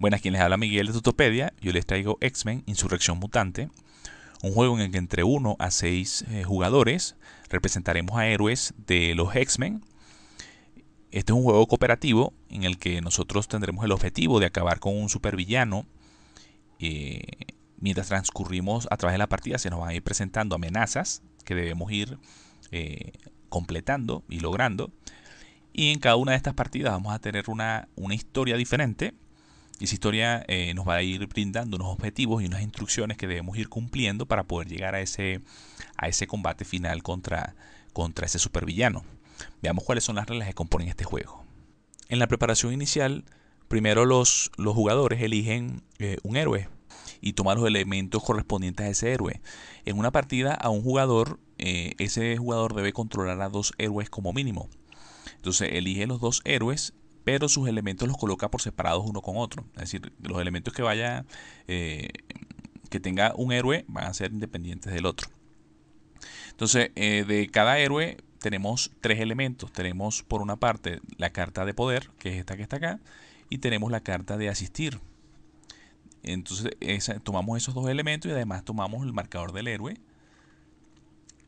Buenas, quien les habla Miguel de Tutopedia. Yo les traigo X-Men Insurrección Mutante, un juego en el que entre 1 a 6 jugadores representaremos a héroes de los X-Men. Este es un juego cooperativo en el que nosotros tendremos el objetivo de acabar con un supervillano. Eh, Mientras transcurrimos a través de la partida se nos van a ir presentando amenazas que debemos ir eh, completando y logrando. Y en cada una de estas partidas vamos a tener una historia diferente. Y esa historia nos va a ir brindando unos objetivos y unas instrucciones que debemos ir cumpliendo para poder llegar a ese combate final contra ese supervillano. Veamos cuáles son las reglas que componen este juego. En la preparación inicial, primero los jugadores eligen un héroe y toman los elementos correspondientes a ese héroe. En una partida a un jugador, ese jugador debe controlar a 2 héroes como mínimo. Entonces elige los 2 héroes, pero sus elementos los coloca por separados uno con otro. Es decir, los elementos que tenga un héroe van a ser independientes del otro. Entonces, de cada héroe tenemos 3 elementos. Tenemos por una parte la carta de poder, que es esta que está acá, y tenemos la carta de asistir. Entonces, tomamos esos 2 elementos y además tomamos el marcador del héroe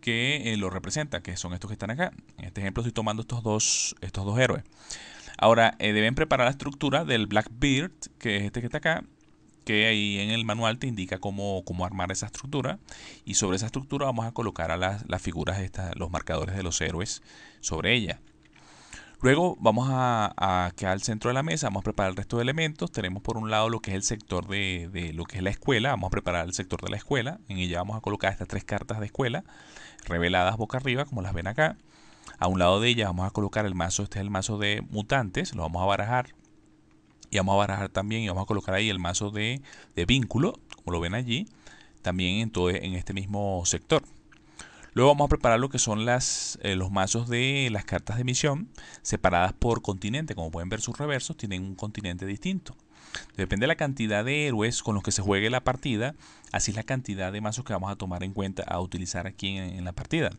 que lo representa, que son estos que están acá. En este ejemplo estoy tomando estos dos héroes. Ahora, deben preparar la estructura del Blackbeard, que es este que está acá, que ahí en el manual te indica cómo armar esa estructura. Y sobre esa estructura vamos a colocar a las figuras, los marcadores de los héroes sobre ella. Luego vamos a quedar al centro de la mesa, vamos a preparar el resto de elementos. Tenemos por un lado lo que es el sector de lo que es la escuela, vamos a preparar el sector de la escuela. En ella vamos a colocar estas 3 cartas de escuela, reveladas boca arriba, como las ven acá. A un lado de ella vamos a colocar el mazo, este es el mazo de mutantes, lo vamos a barajar. Y vamos a barajar también y vamos a colocar ahí el mazo de vínculo, como lo ven allí, también en este mismo sector. Luego vamos a preparar lo que son los mazos de las cartas de misión, separadas por continente. Como pueden ver, sus reversos tienen un continente distinto. Depende de la cantidad de héroes con los que se juegue la partida, así es la cantidad de mazos que vamos a tomar en cuenta a utilizar aquí en la partida.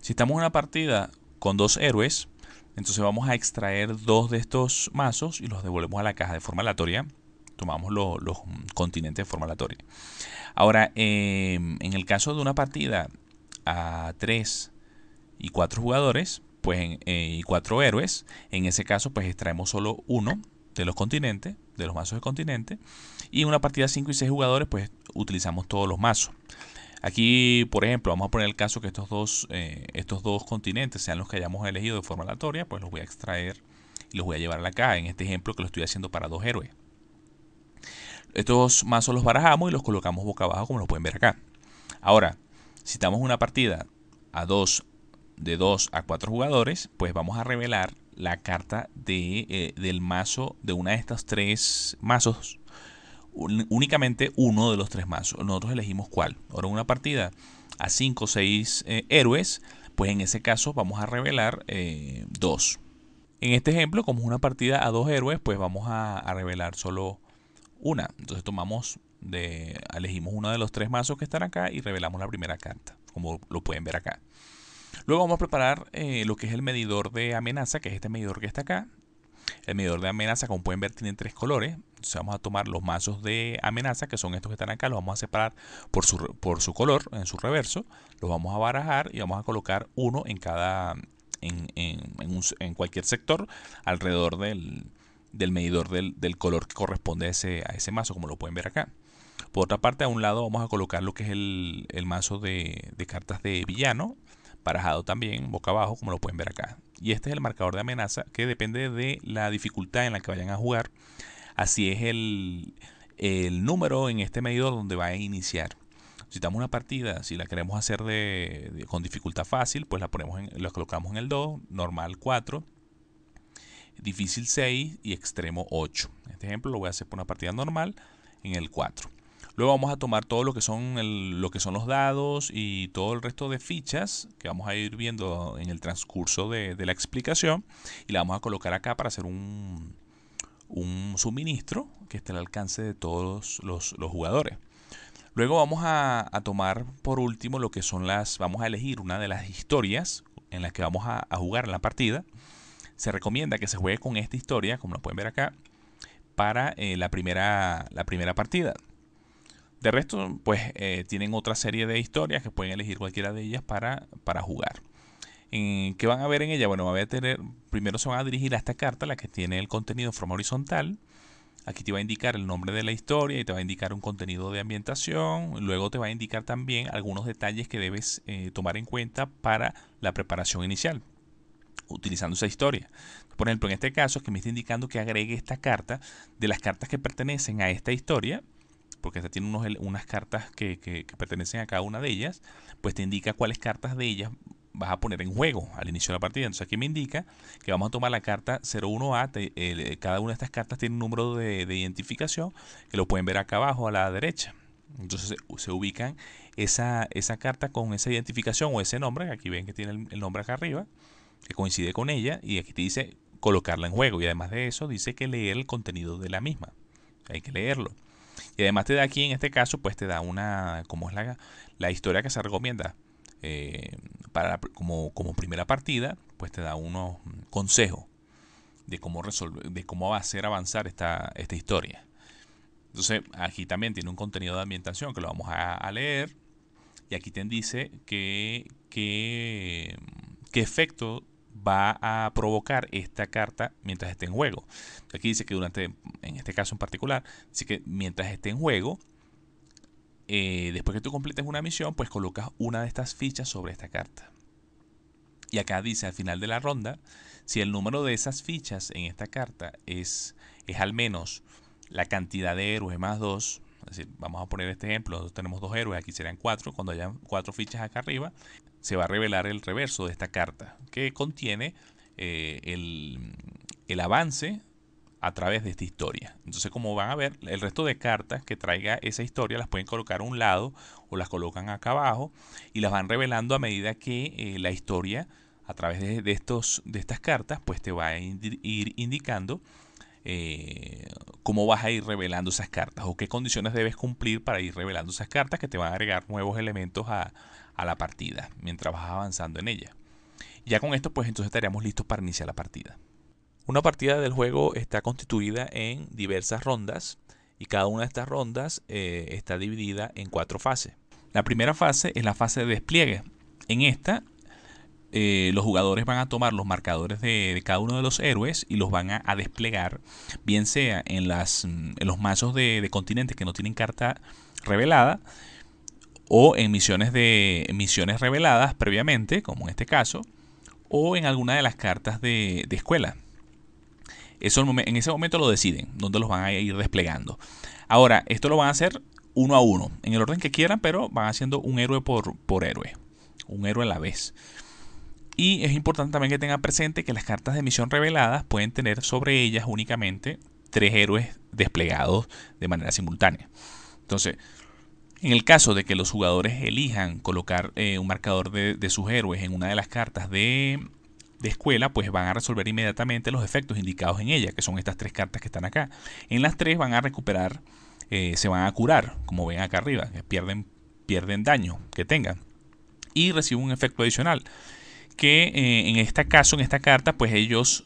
Si estamos en una partida con 2 héroes, entonces vamos a extraer 2 de estos mazos y los devolvemos a la caja de forma aleatoria. Tomamos los continentes de forma aleatoria. Ahora, en el caso de una partida a 3 y 4 jugadores, pues y 4 héroes, en ese caso pues extraemos solo uno de los continentes, de los mazos de continente. Y en una partida 5 y 6 jugadores, pues utilizamos todos los mazos. Aquí, por ejemplo, vamos a poner el caso que estos dos continentes sean los que hayamos elegido de forma aleatoria, pues los voy a extraer y los voy a llevar a la caja. En este ejemplo que lo estoy haciendo para 2 héroes. Estos mazos los barajamos y los colocamos boca abajo, como lo pueden ver acá. Ahora, si estamos en una partida de 2 a 4 jugadores, pues vamos a revelar la carta del mazo de una de estas 3 mazos. Únicamente uno de los 3 mazos. Nosotros elegimos cuál. Ahora, en una partida a 5 o 6 héroes, pues en ese caso vamos a revelar 2. En este ejemplo, como es una partida a 2 héroes, pues vamos a revelar solo una. Entonces elegimos uno de los 3 mazos que están acá y revelamos la primera carta, como lo pueden ver acá. Luego vamos a preparar lo que es el medidor de amenaza, que es este medidor que está acá. El medidor de amenaza, como pueden ver, tiene 3 colores. Entonces vamos a tomar los mazos de amenaza, que son estos que están acá, los vamos a separar por su color, en su reverso. Los vamos a barajar y vamos a colocar uno en cada en cualquier sector alrededor del medidor del color que corresponde a ese mazo, como lo pueden ver acá. Por otra parte, a un lado vamos a colocar lo que es el mazo de cartas de villano, barajado también boca abajo, como lo pueden ver acá. Y este es el marcador de amenaza, que depende de la dificultad en la que vayan a jugar. Así es el número en este medidor donde va a iniciar. Si estamos una partida, si la queremos hacer con dificultad fácil, pues la colocamos en el 2, normal 4, difícil 6 y extremo 8. Este ejemplo lo voy a hacer por una partida normal en el 4. Luego vamos a tomar todo lo que son los dados y todo el resto de fichas que vamos a ir viendo en el transcurso de la explicación, y la vamos a colocar acá para hacer un suministro que esté al alcance de todos los jugadores. Luego vamos a tomar por último lo que son vamos a elegir una de las historias en las que vamos a jugar en la partida. Se recomienda que se juegue con esta historia, como lo pueden ver acá, para la primera partida. De resto, pues tienen otra serie de historias que pueden elegir cualquiera de ellas para jugar. ¿Qué van a ver en ella? Bueno, primero se van a dirigir a esta carta, la que tiene el contenido en forma horizontal. Aquí te va a indicar el nombre de la historia y te va a indicar un contenido de ambientación. Luego te va a indicar también algunos detalles que debes tomar en cuenta para la preparación inicial, utilizando esa historia. Por ejemplo, en este caso, que me está indicando que agregue esta carta de las cartas que pertenecen a esta historia, porque esta tiene unas cartas que pertenecen a cada una de ellas, pues te indica cuáles cartas de ellas vas a poner en juego al inicio de la partida. Entonces aquí me indica que vamos a tomar la carta 01A. Cada una de estas cartas tiene un número de identificación que lo pueden ver acá abajo a la derecha. Entonces se ubican esa carta con esa identificación o ese nombre. Aquí ven que tiene el nombre acá arriba, que coincide con ella, y aquí te dice colocarla en juego. Y además de eso dice que leer el contenido de la misma. Hay que leerlo. Y además te da aquí, en este caso, pues te da como es la historia que se recomienda como primera partida, pues te da unos consejos de cómo resolver, de cómo va a hacer avanzar esta historia. Entonces aquí también tiene un contenido de ambientación que lo vamos a leer, y aquí te dice qué efecto va a provocar esta carta mientras esté en juego. Aquí dice que en este caso en particular, dice que mientras esté en juego, después que tú completes una misión, pues colocas una de estas fichas sobre esta carta. Y acá dice al final de la ronda, si el número de esas fichas en esta carta es al menos la cantidad de héroes más 2, es decir, vamos a poner este ejemplo, nosotros tenemos 2 héroes, aquí serían 4, cuando hayan 4 fichas acá arriba, se va a revelar el reverso de esta carta, que contiene el avance a través de esta historia. Entonces, como van a ver, el resto de cartas que traiga esa historia las pueden colocar a un lado o las colocan acá abajo y las van revelando a medida que la historia, a través de estas cartas, pues te va a ir indicando cómo vas a ir revelando esas cartas o qué condiciones debes cumplir para ir revelando esas cartas, que te van a agregar nuevos elementos a la partida mientras vas avanzando en ella. Ya con esto, pues entonces estaríamos listos para iniciar la partida. Una partida del juego está constituida en diversas rondas y cada una de estas rondas está dividida en 4 fases. La primera fase es la fase de despliegue. En esta, los jugadores van a tomar los marcadores de cada uno de los héroes y los van a desplegar, bien sea en los mazos de continentes que no tienen carta revelada, o en misiones reveladas previamente, como en este caso, o en alguna de las cartas de escuela. Eso en ese momento lo deciden, dónde los van a ir desplegando. Ahora, esto lo van a hacer uno a uno, en el orden que quieran, pero van haciendo un héroe por héroe, un héroe a la vez. Y es importante también que tengan presente que las cartas de misión reveladas pueden tener sobre ellas únicamente 3 héroes desplegados de manera simultánea. Entonces, en el caso de que los jugadores elijan colocar un marcador de sus héroes en una de las cartas de escuela, pues van a resolver inmediatamente los efectos indicados en ella, que son estas 3 cartas que están acá. En las 3 van a recuperar, se van a curar, como ven acá arriba, que pierden daño que tengan, y reciben un efecto adicional, que en esta carta, pues ellos,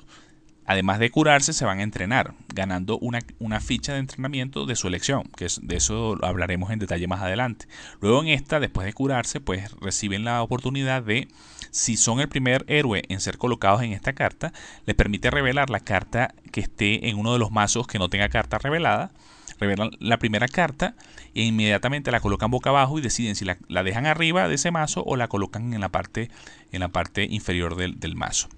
además de curarse, se van a entrenar, ganando una ficha de entrenamiento de su elección, de eso lo hablaremos en detalle más adelante. Luego en esta, después de curarse, pues reciben la oportunidad de, si son el primer héroe en ser colocados en esta carta, les permite revelar la carta que esté en uno de los mazos que no tenga carta revelada. Revelan la primera carta e inmediatamente la colocan boca abajo y deciden si la dejan arriba de ese mazo o la colocan en la parte inferior del mazo.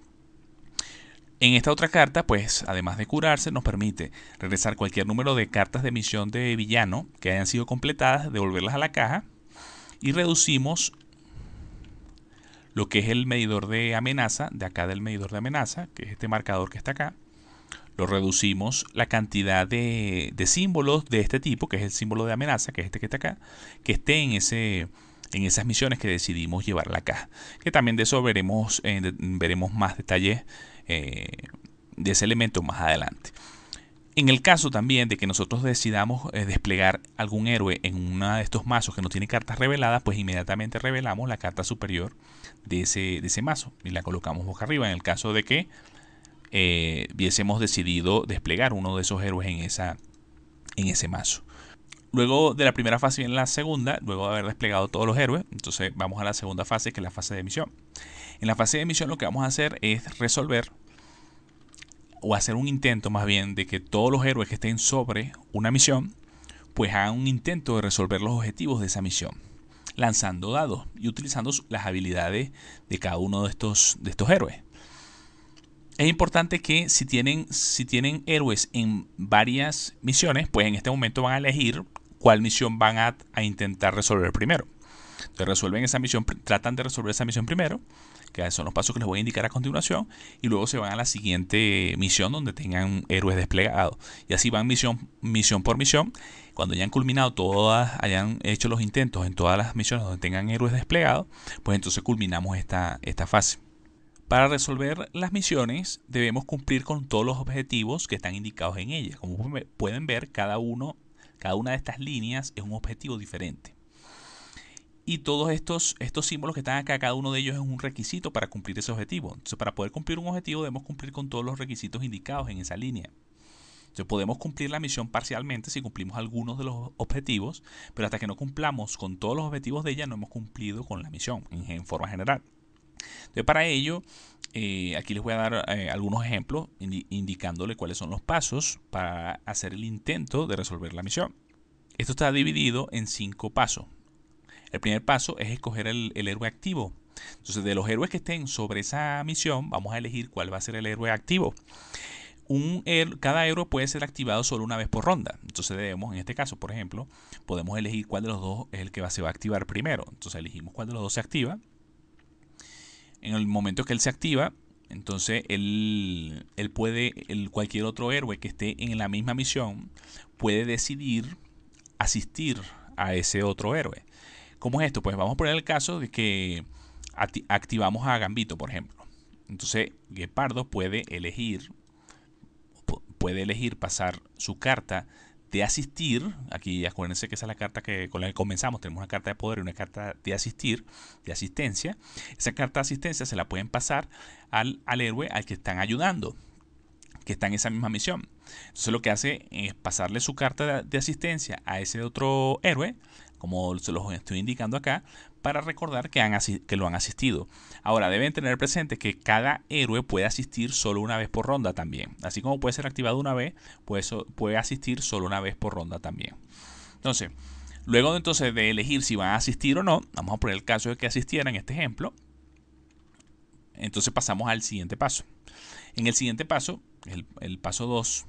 En esta otra carta, pues además de curarse, nos permite regresar cualquier número de cartas de misión de villano que hayan sido completadas, devolverlas a la caja, y reducimos lo que es el medidor de amenaza, de acá del medidor de amenaza, que es este marcador que está acá. Lo reducimos la cantidad de símbolos de este tipo, que es el símbolo de amenaza, que es este que está acá, que esté en esas misiones que decidimos llevar a la caja. Que también de eso veremos más detalles de ese elemento más adelante. En el caso también de que nosotros decidamos desplegar algún héroe en uno de estos mazos que no tiene cartas reveladas, pues inmediatamente revelamos la carta superior de ese mazo y la colocamos boca arriba. En el caso de que hubiésemos decidido desplegar uno de esos héroes en ese mazo. Luego de la primera fase viene la segunda, luego de haber desplegado todos los héroes. Entonces vamos a la segunda fase, que es la fase de misión. En la fase de misión lo que vamos a hacer es resolver, o hacer un intento más bien, de que todos los héroes que estén sobre una misión pues hagan un intento de resolver los objetivos de esa misión, lanzando dados y utilizando las habilidades de cada uno de estos héroes. Es importante que si tienen héroes en varias misiones, pues en este momento van a elegir cuál misión van a intentar resolver primero. Entonces resuelven esa misión, tratan de resolver esa misión primero, que son los pasos que les voy a indicar a continuación, y luego se van a la siguiente misión donde tengan héroes desplegados. Y así van misión por misión. Cuando hayan culminado todas, hayan hecho los intentos en todas las misiones donde tengan héroes desplegados, pues entonces culminamos esta fase. Para resolver las misiones debemos cumplir con todos los objetivos que están indicados en ellas. Como pueden ver, cada una de estas líneas es un objetivo diferente. Y todos estos símbolos que están acá, cada uno de ellos es un requisito para cumplir ese objetivo. Entonces, para poder cumplir un objetivo debemos cumplir con todos los requisitos indicados en esa línea. Entonces, podemos cumplir la misión parcialmente si cumplimos algunos de los objetivos, pero hasta que no cumplamos con todos los objetivos de ella no hemos cumplido con la misión en forma general. Entonces, para ello, aquí les voy a dar algunos ejemplos indicándole cuáles son los pasos para hacer el intento de resolver la misión. Esto está dividido en 5 pasos. El primer paso es escoger el héroe activo. Entonces, de los héroes que estén sobre esa misión, vamos a elegir cuál va a ser el héroe activo. Cada héroe puede ser activado solo una vez por ronda. Entonces debemos, en este caso, por ejemplo, podemos elegir cuál de los dos es el que se va a activar primero. Entonces elegimos cuál de los dos se activa. En el momento que él se activa, entonces cualquier otro héroe que esté en la misma misión puede decidir asistir a ese otro héroe. ¿Cómo es esto? Pues vamos a poner el caso de que activamos a Gambito, por ejemplo. Entonces, Gepardo puede elegir pasar su carta de asistir. Aquí acuérdense que esa es la carta con la que comenzamos. Tenemos una carta de poder y una carta de asistir, de asistencia. Esa carta de asistencia se la pueden pasar al héroe al que están ayudando, que está en esa misma misión. Entonces lo que hace es pasarle su carta de asistencia a ese otro héroe, como se los estoy indicando acá, para recordar que lo han asistido. Ahora, deben tener presente que cada héroe puede asistir solo una vez por ronda también. Así como puede ser activado una vez, puede asistir solo una vez por ronda también. Entonces, luego de elegir si van a asistir o no, vamos a poner el caso de que asistieran en este ejemplo. Entonces pasamos al siguiente paso. En el siguiente paso, el paso 2,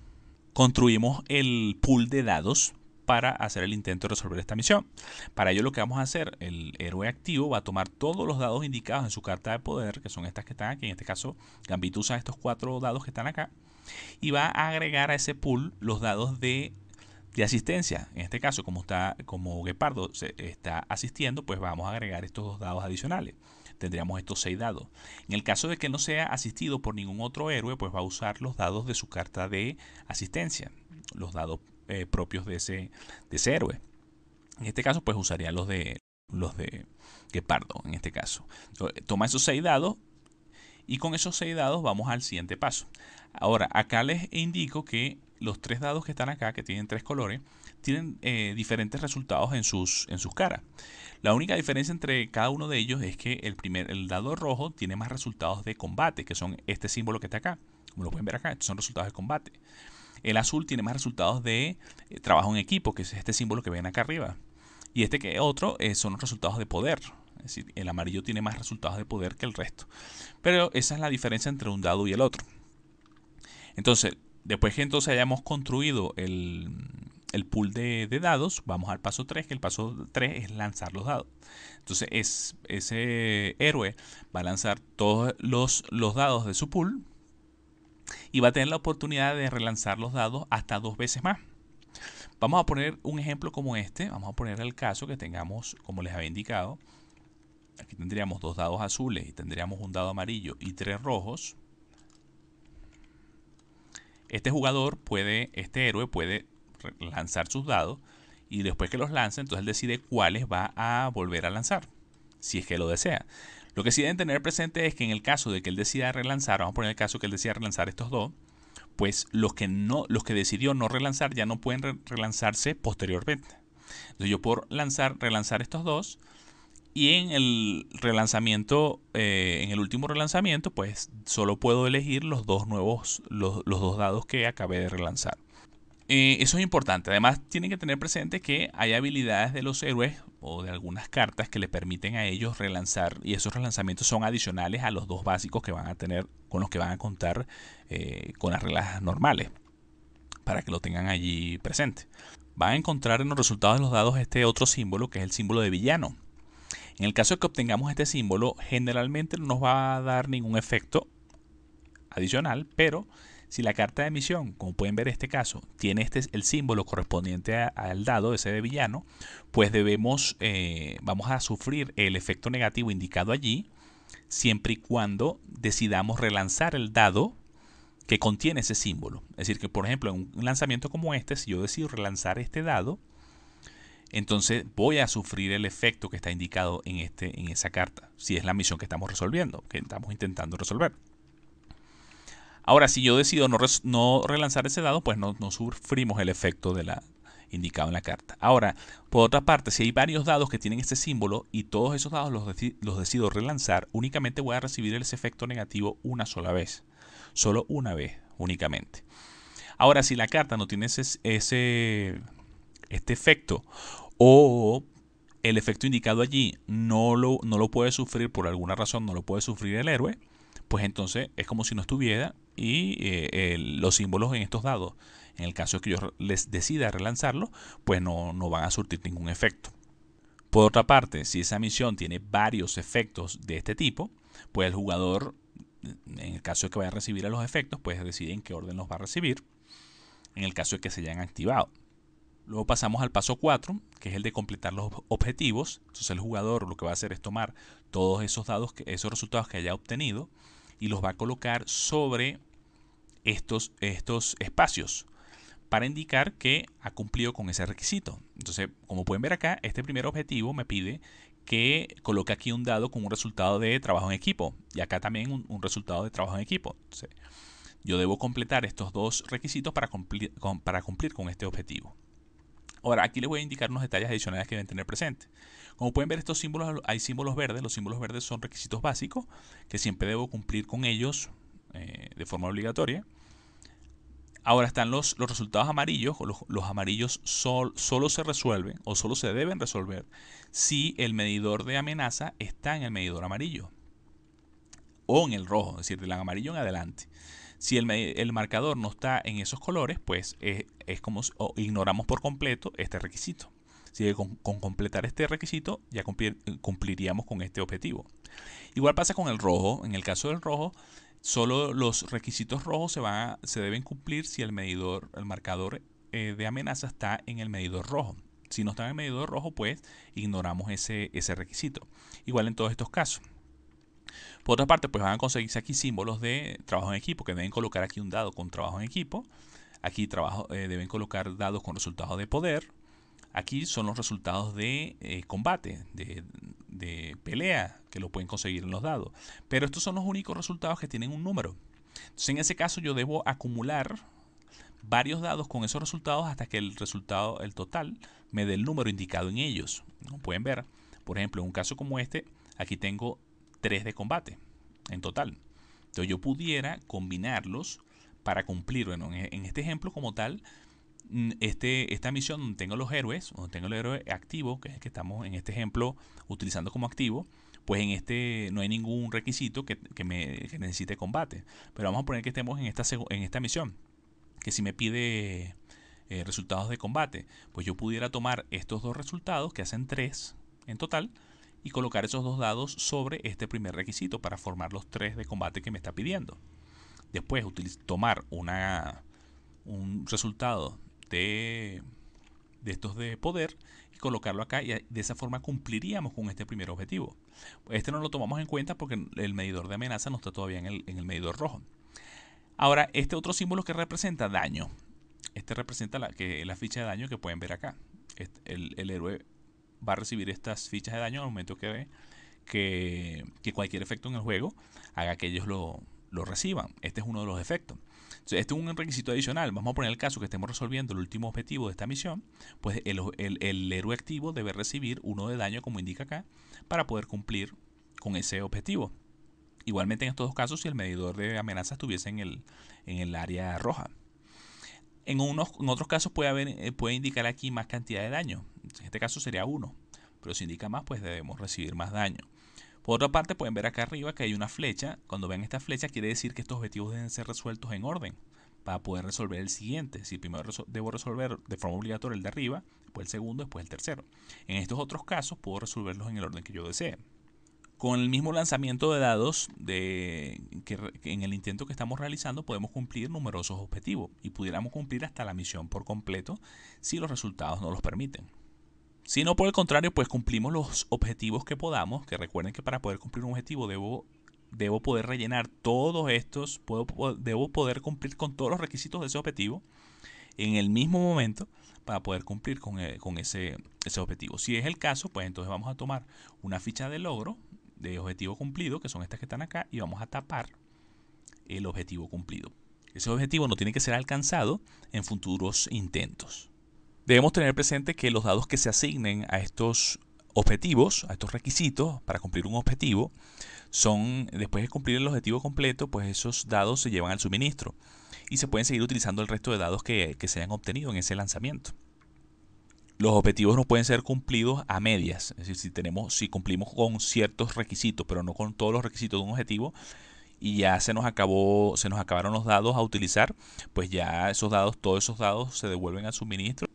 construimos el pool de dados para hacer el intento de resolver esta misión. Para ello lo que vamos a hacer, el héroe activo va a tomar todos los dados indicados en su carta de poder, que son estas que están aquí. En este caso, Gambito usa estos 4 dados que están acá, y va a agregar a ese pool los dados de asistencia. En este caso, como Gepardo está asistiendo, pues vamos a agregar estos 2 dados adicionales. Tendríamos estos 6 dados. En el caso de que no sea asistido por ningún otro héroe, pues va a usar los dados de su carta de asistencia, los dados propios de ese héroe. En este caso, pues usaría los de Gepardo. En este caso, toma esos 6 dados y con esos 6 dados vamos al siguiente paso. Ahora, acá les indico que los 3 dados que están acá, que tienen 3 colores, tienen diferentes resultados en sus caras. La única diferencia entre cada uno de ellos es que el dado rojo tiene más resultados de combate, que son este símbolo que está acá. Como lo pueden ver acá, estos son resultados de combate. El azul tiene más resultados de trabajo en equipo, que es este símbolo que ven acá arriba. Y este que otro son los resultados de poder. Es decir, el amarillo tiene más resultados de poder que el resto. Pero esa es la diferencia entre un dado y el otro. Entonces, después que hayamos construido el pool de dados, vamos al paso 3, que el paso 3 es lanzar los dados. Entonces, ese héroe va a lanzar todos los dados de su pool y va a tener la oportunidad de relanzar los dados hasta 2 veces más. Vamos a poner un ejemplo como este. Vamos a poner el caso que tengamos, como les había indicado, aquí tendríamos 2 dados azules y tendríamos un dado amarillo y 3 rojos. Este héroe puede lanzar sus dados y después que los lanza, entonces él decide cuáles va a volver a lanzar, si es que lo desea. Lo que sí deben tener presente es que en el caso de que él decida relanzar, vamos a poner el caso que él decida relanzar estos dos, pues los que decidió no relanzar ya no pueden relanzarse posteriormente. Entonces yo puedo relanzar estos dos, y en el relanzamiento, en el último relanzamiento, pues solo puedo elegir los dos dos dados que acabé de relanzar. Eso es importante. Además, tienen que tener presente que hay habilidades de los héroes o de algunas cartas que le permiten a ellos relanzar, y esos relanzamientos son adicionales a los dos básicos que van a tener, con los que van a contar con las reglas normales, para que lo tengan allí presente. Van a encontrar en los resultados de los dados este otro símbolo, que es el símbolo de villano. En el caso de que obtengamos este símbolo, generalmente no nos va a dar ningún efecto adicional, pero si la carta de misión, como pueden ver en este caso, tiene el símbolo correspondiente al dado, ese de villano, pues vamos a sufrir el efecto negativo indicado allí, siempre y cuando decidamos relanzar el dado que contiene ese símbolo. Es decir, que por ejemplo en un lanzamiento como este, si yo decido relanzar este dado, entonces voy a sufrir el efecto que está indicado en esa carta, si es la misión que estamos resolviendo, que estamos intentando resolver. Ahora, si yo decido no relanzar ese dado, pues no sufrimos el efecto indicado en la carta. Ahora, por otra parte, si hay varios dados que tienen este símbolo y todos esos dados los decido relanzar, únicamente voy a recibir ese efecto negativo una sola vez. Solo una vez, únicamente. Ahora, si la carta no tiene este efecto, o el efecto indicado allí no lo puede sufrir por alguna razón, no lo puede sufrir el héroe, pues entonces es como si no estuviera, y los símbolos en estos dados, en el caso de que yo les decida relanzarlo, pues no van a surtir ningún efecto. Por otra parte, si esa misión tiene varios efectos de este tipo, pues el jugador, en el caso de que vaya a recibir a los efectos, pues decide en qué orden los va a recibir, en el caso de que se hayan activado. Luego pasamos al paso 4, que es el de completar los objetivos. Entonces el jugador lo que va a hacer es tomar todos esos dados, esos resultados que haya obtenido, y los va a colocar sobre estos espacios para indicar que ha cumplido con ese requisito. Entonces, como pueden ver acá, este primer objetivo me pide que coloque aquí un dado con un resultado de trabajo en equipo, y acá también un resultado de trabajo en equipo. Entonces, yo debo completar estos dos requisitos para cumplir con este objetivo. Ahora, aquí les voy a indicar unos detalles adicionales que deben tener presentes. Como pueden ver, estos símbolos, hay símbolos verdes. Los símbolos verdes son requisitos básicos que siempre debo cumplir con ellos de forma obligatoria. Ahora están los resultados amarillos. Los amarillos solo se resuelven o solo se deben resolver si el medidor de amenaza está en el medidor amarillo o en el rojo, es decir, del amarillo en adelante. Si el marcador no está en esos colores, pues es como ignoramos por completo este requisito. Así que con completar este requisito ya cumpliríamos con este objetivo. Igual pasa con el rojo. En el caso del rojo, solo los requisitos rojos se deben cumplir si el marcador de amenaza está en el medidor rojo. Si no está en el medidor rojo, pues ignoramos ese requisito. Igual en todos estos casos. Por otra parte, pues van a conseguirse aquí símbolos de trabajo en equipo, que deben colocar aquí un dado con trabajo en equipo. Aquí deben colocar dados con resultados de poder. Aquí son los resultados de combate, de pelea, que lo pueden conseguir en los dados. Pero estos son los únicos resultados que tienen un número. Entonces, en ese caso, yo debo acumular varios dados con esos resultados hasta que el total, me dé el número indicado en ellos. Como pueden ver, por ejemplo, en un caso como este, aquí tengo 3 de combate en total. Entonces yo pudiera combinarlos para cumplir. Bueno, en este ejemplo como tal, esta misión donde tengo los héroes, donde tengo el héroe activo, que es el que estamos en este ejemplo utilizando como activo, pues en este no hay ningún requisito que necesite combate. Pero vamos a poner que estemos en esta misión, que si me pide resultados de combate, pues yo pudiera tomar estos dos resultados, que hacen 3 en total, y colocar esos dos dados sobre este primer requisito para formar los 3 de combate que me está pidiendo. Después tomar un resultado de estos de poder y colocarlo acá, y de esa forma cumpliríamos con este primer objetivo. Este no lo tomamos en cuenta porque el medidor de amenaza no está todavía en el medidor rojo. Ahora, este otro símbolo que representa daño. Este representa la ficha de daño que pueden ver acá. El héroe va a recibir estas fichas de daño al momento que que cualquier efecto en el juego haga que ellos lo reciban. Este es uno de los efectos. Entonces, este es un requisito adicional. Vamos a poner el caso que estemos resolviendo el último objetivo de esta misión. Pues el héroe activo debe recibir 1 de daño, como indica acá, para poder cumplir con ese objetivo. Igualmente en estos dos casos, si el medidor de amenaza estuviese en el área roja. En otros casos puede indicar aquí más cantidad de daño. En este caso sería 1. Pero si indica más, pues debemos recibir más daño. Por otra parte, pueden ver acá arriba que hay una flecha. Cuando ven esta flecha, quiere decir que estos objetivos deben ser resueltos en orden para poder resolver el siguiente. Si primero debo resolver de forma obligatoria el de arriba, después el segundo, después el tercero. En estos otros casos, puedo resolverlos en el orden que yo desee. Con el mismo lanzamiento de dados en el intento que estamos realizando, podemos cumplir numerosos objetivos y pudiéramos cumplir hasta la misión por completo si los resultados nos los permiten. Si no, por el contrario, pues cumplimos los objetivos que podamos, que recuerden que para poder cumplir un objetivo debo poder rellenar todos estos, debo poder cumplir con todos los requisitos de ese objetivo en el mismo momento para poder cumplir con ese objetivo. Si es el caso, pues entonces vamos a tomar una ficha de logro de objetivo cumplido, que son estas que están acá, y vamos a tapar el objetivo cumplido. Ese objetivo no tiene que ser alcanzado en futuros intentos. Debemos tener presente que los dados que se asignen a estos objetivos, a estos requisitos para cumplir un objetivo, son, después de cumplir el objetivo completo, pues esos dados se llevan al suministro y se pueden seguir utilizando el resto de dados que se hayan obtenido en ese lanzamiento. Los objetivos no pueden ser cumplidos a medias, es decir, si cumplimos con ciertos requisitos, pero no con todos los requisitos de un objetivo, y ya se nos acabaron los dados a utilizar, pues ya todos esos dados se devuelven al suministro.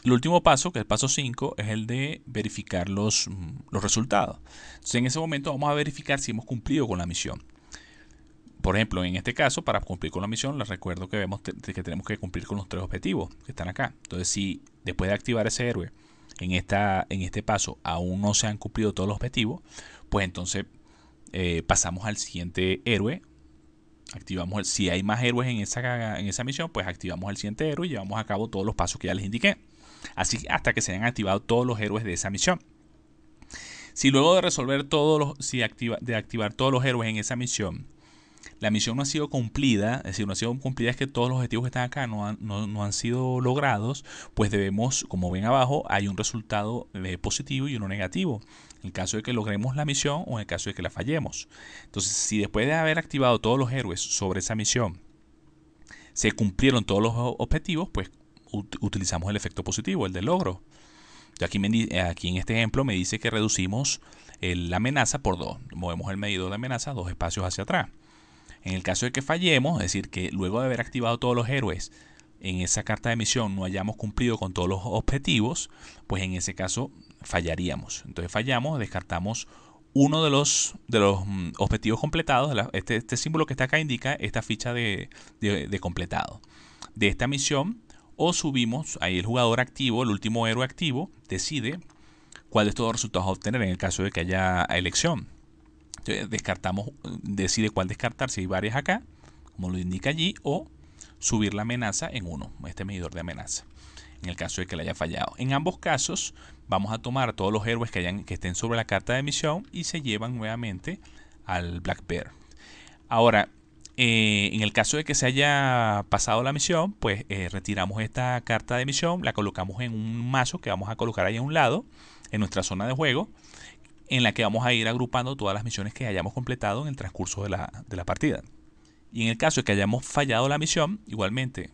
El último paso, que es el paso 5, es el de verificar los resultados. Entonces, en ese momento vamos a verificar si hemos cumplido con la misión. Por ejemplo, en este caso, para cumplir con la misión, les recuerdo que tenemos que cumplir con los 3 objetivos que están acá. Entonces, si después de activar ese héroe en este paso aún no se han cumplido todos los objetivos, pues entonces pasamos al siguiente héroe. Si hay más héroes en esa misión, pues activamos el siguiente héroe y llevamos a cabo todos los pasos que ya les indiqué. Así hasta que se hayan activado todos los héroes de esa misión. Si luego de resolver de activar todos los héroes en esa misión, la misión no ha sido cumplida, es decir, no ha sido cumplida, es que todos los objetivos que están acá no han sido logrados, pues debemos, como ven abajo, hay un resultado positivo y uno negativo, en el caso de que logremos la misión o en el caso de que la fallemos. Entonces, si después de haber activado todos los héroes sobre esa misión, se cumplieron todos los objetivos, pues utilizamos el efecto positivo, el del logro. Aquí en este ejemplo me dice que reducimos la amenaza por 2. Movemos el medidor de amenaza 2 espacios hacia atrás. En el caso de que fallemos, es decir, que luego de haber activado todos los héroes en esa carta de misión no hayamos cumplido con todos los objetivos, pues en ese caso fallaríamos. Entonces fallamos, descartamos uno de los objetivos completados. Este símbolo que está acá indica esta ficha de completado de esta misión, o subimos, ahí el jugador activo, el último héroe activo, decide cuál de estos dos resultados a obtener en el caso de que haya elección. Entonces decide cuál descartar, si hay varias acá, como lo indica allí, o subir la amenaza en 1, este medidor de amenaza, en el caso de que le haya fallado. En ambos casos vamos a tomar todos los héroes que estén sobre la carta de misión y se llevan nuevamente al Black Bear. Ahora, en el caso de que se haya pasado la misión, pues retiramos esta carta de misión, la colocamos en un mazo que vamos a colocar ahí a un lado, en nuestra zona de juego, en la que vamos a ir agrupando todas las misiones que hayamos completado en el transcurso de la partida. Y en el caso de que hayamos fallado la misión, igualmente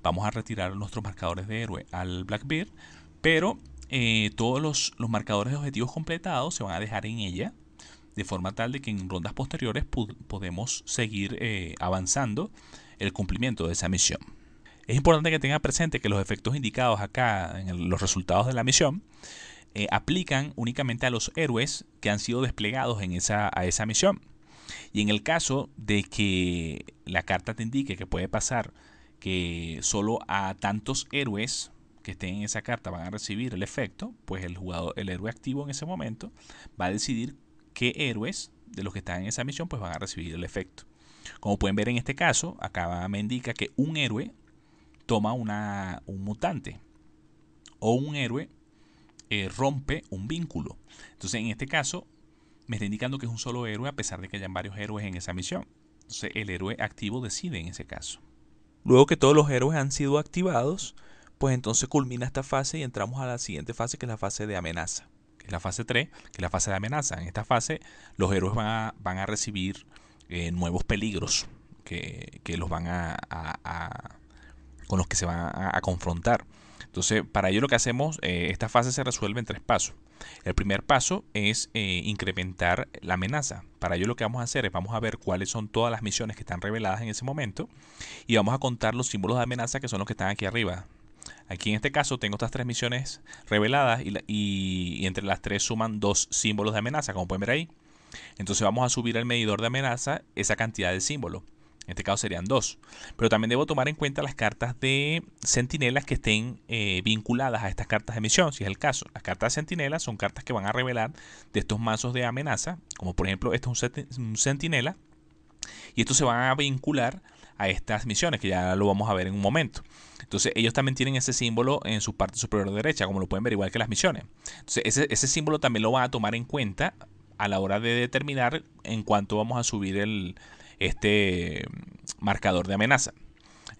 vamos a retirar nuestros marcadores de héroe al Blackbeard, pero todos los marcadores de objetivos completados se van a dejar en ella, de forma tal de que en rondas posteriores podemos seguir avanzando el cumplimiento de esa misión. Es importante que tenga presente que los efectos indicados acá en los resultados de la misión aplican únicamente a los héroes que han sido desplegados a esa misión. Y en el caso de que la carta te indique que puede pasar que solo a tantos héroes que estén en esa carta van a recibir el efecto, pues el héroe activo en ese momento va a decidir qué héroes de los que están en esa misión pues van a recibir el efecto. Como pueden ver en este caso, acá me indica que un héroe toma un mutante, o un héroe rompe un vínculo. Entonces en este caso me está indicando que es un solo héroe a pesar de que hayan varios héroes en esa misión. Entonces el héroe activo decide en ese caso. Luego que todos los héroes han sido activados, pues entonces culmina esta fase y entramos a la siguiente fase, que es la fase de amenaza, que es la fase 3, que es la fase de amenaza. En esta fase los héroes van a recibir nuevos peligros que los van con los que se van a confrontar. Entonces, para ello lo que hacemos, esta fase se resuelve en 3 pasos. El primer paso es incrementar la amenaza. Para ello lo que vamos a hacer es vamos a ver cuáles son todas las misiones que están reveladas en ese momento y vamos a contar los símbolos de amenaza que son los que están aquí arriba. Aquí en este caso tengo estas 3 misiones reveladas y entre las 3 suman 2 símbolos de amenaza, como pueden ver ahí. Entonces vamos a subir al medidor de amenaza esa cantidad de símbolos. En este caso serían 2. Pero también debo tomar en cuenta las cartas de centinelas que estén vinculadas a estas cartas de misión, si es el caso. Las cartas de centinelas son cartas que van a revelar de estos mazos de amenaza, como por ejemplo este es un centinela, y estos se van a vincular a estas misiones, que ya lo vamos a ver en un momento. Entonces ellos también tienen ese símbolo en su parte superior derecha, como lo pueden ver, igual que las misiones. Entonces ese símbolo también lo van a tomar en cuenta a la hora de determinar en cuánto vamos a subir este marcador de amenaza.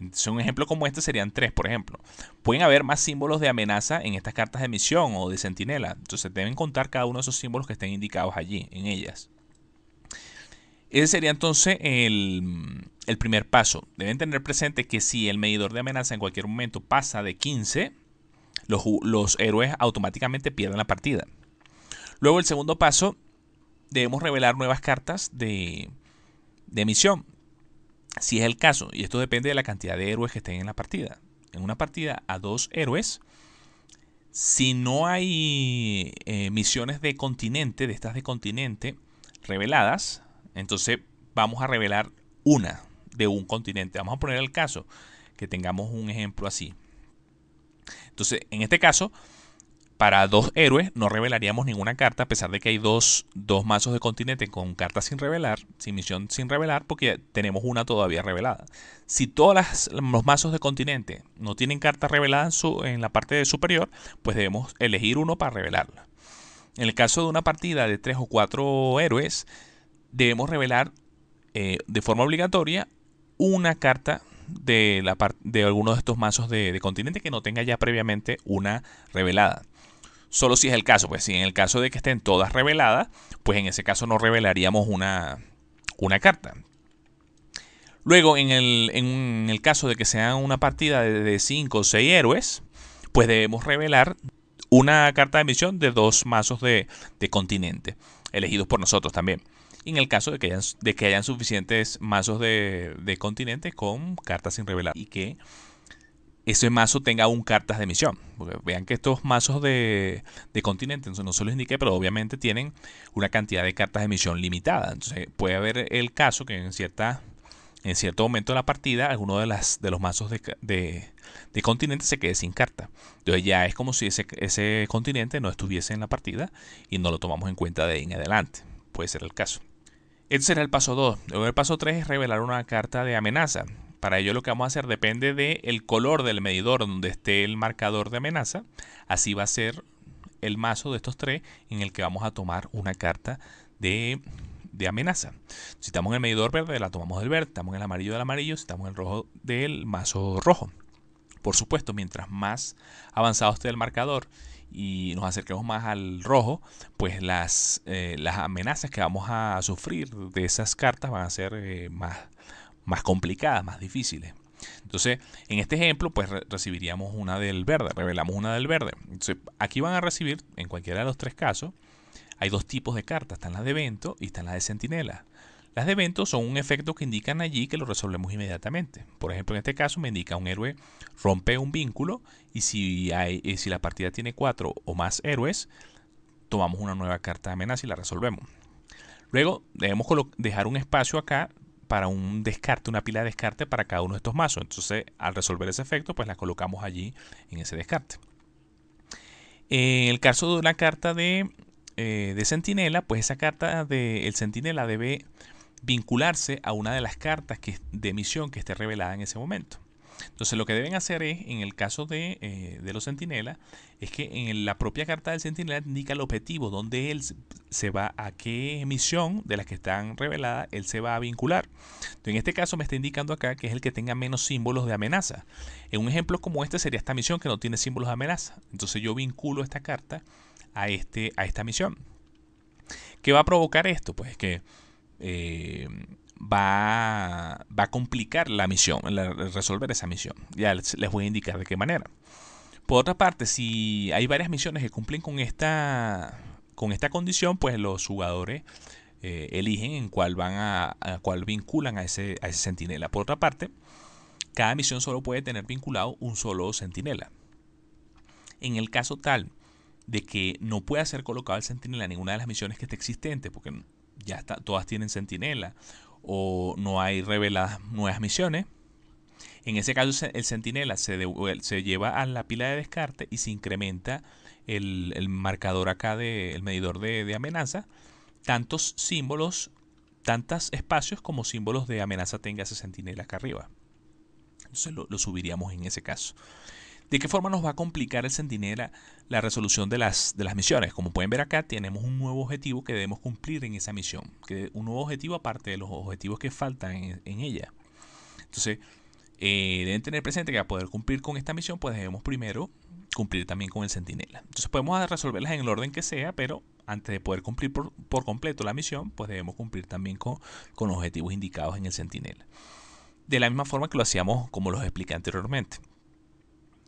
Entonces, un ejemplo como este serían 3, por ejemplo. Pueden haber más símbolos de amenaza en estas cartas de misión o de centinela. Entonces deben contar cada uno de esos símbolos que estén indicados allí, en ellas. Ese sería entonces el primer paso. Deben tener presente que si el medidor de amenaza en cualquier momento pasa de 15, los héroes automáticamente pierden la partida. Luego el segundo paso, debemos revelar nuevas cartas de misión, si es el caso, y esto depende de la cantidad de héroes que estén en la partida. En una partida a 2 héroes, si no hay misiones de continente, de estas de continente reveladas, entonces vamos a revelar una de un continente. Vamos a poner el caso que tengamos un ejemplo así. Entonces, en este caso, para 2 héroes no revelaríamos ninguna carta, a pesar de que hay dos mazos de continente con cartas sin revelar, sin misión sin revelar, porque tenemos una todavía revelada. Si todos los mazos de continente no tienen carta revelada en la parte superior, pues debemos elegir uno para revelarla. En el caso de una partida de 3 o 4 héroes, debemos revelar de forma obligatoria una carta de alguno de estos mazos de continente que no tenga ya previamente una revelada. Solo si es el caso, pues si en el caso de que estén todas reveladas, pues en ese caso no revelaríamos una carta. Luego, en el caso de que sea una partida de 5 o 6 héroes, pues debemos revelar una carta de misión de 2 mazos de continente, elegidos por nosotros también. Y en el caso de que hayan suficientes mazos de continente con cartas sin revelar y que ese mazo tenga aún cartas de misión. Porque vean que estos mazos de continente, no se los indiqué, pero obviamente tienen una cantidad de cartas de misión limitada. Entonces puede haber el caso que en cierto momento de la partida alguno de los mazos de continente se quede sin carta. Entonces ya es como si ese continente no estuviese en la partida y no lo tomamos en cuenta de ahí en adelante. Puede ser el caso. Este será el paso 2. Luego el paso 3 es revelar una carta de amenaza. Para ello lo que vamos a hacer depende del color del medidor donde esté el marcador de amenaza. Así va a ser el mazo de estos 3 en el que vamos a tomar una carta de amenaza. Si estamos en el medidor verde, la tomamos del verde. Si estamos en el amarillo, del amarillo. Si estamos en el rojo, del mazo rojo. Por supuesto, mientras más avanzado esté el marcador y nos acerquemos más al rojo, pues las amenazas que vamos a sufrir de esas cartas van a ser más complicadas, más difíciles. Entonces, en este ejemplo, pues recibiríamos una del verde, revelamos una del verde. Entonces, aquí van a recibir, en cualquiera de los 3 casos, hay 2 tipos de cartas, están las de evento y están las de centinela. Las de evento son un efecto que indican allí que lo resolvemos inmediatamente. Por ejemplo, en este caso me indica un héroe rompe un vínculo y si la partida tiene 4 o más héroes, tomamos una nueva carta de amenaza y la resolvemos. Luego debemos dejar un espacio acá para un descarte, una pila de descarte para cada uno de estos mazos. Entonces, al resolver ese efecto, pues la colocamos allí en ese descarte. En el caso de una carta de centinela, pues esa carta del centinela debe vincularse a una de las cartas de misión que esté revelada en ese momento. Entonces lo que deben hacer es, en el caso de los centinelas, es que en la propia carta del centinela indica el objetivo, donde él se va, a qué misión de las que están reveladas él se va a vincular. Entonces, en este caso me está indicando acá que es el que tenga menos símbolos de amenaza. En un ejemplo como este sería esta misión que no tiene símbolos de amenaza. Entonces yo vinculo esta carta a esta misión. ¿Qué va a provocar esto? Pues que va a complicar la misión, resolver esa misión. Ya les voy a indicar de qué manera. Por otra parte, si hay varias misiones que cumplen con esta condición, pues los jugadores eligen en cuál cuál vinculan a ese centinela. Por otra parte, cada misión solo puede tener vinculado un solo centinela. En el caso tal de que no pueda ser colocado el centinela en ninguna de las misiones que esté existente, porque ya está, todas tienen centinela, o no hay reveladas nuevas misiones, en ese caso el centinela se lleva a la pila de descarte y se incrementa el marcador acá, el medidor de amenaza, tantos símbolos, tantos espacios como símbolos de amenaza tenga ese centinela acá arriba. Entonces lo subiríamos en ese caso. ¿De qué forma nos va a complicar el centinela la resolución de las misiones? Como pueden ver acá, tenemos un nuevo objetivo que debemos cumplir en esa misión. Un nuevo objetivo aparte de los objetivos que faltan en ella. Entonces, deben tener presente que para poder cumplir con esta misión, pues debemos primero cumplir también con el centinela. Entonces podemos resolverlas en el orden que sea, pero antes de poder cumplir por completo la misión, pues debemos cumplir también con los objetivos indicados en el centinela. De la misma forma que lo hacíamos como los expliqué anteriormente.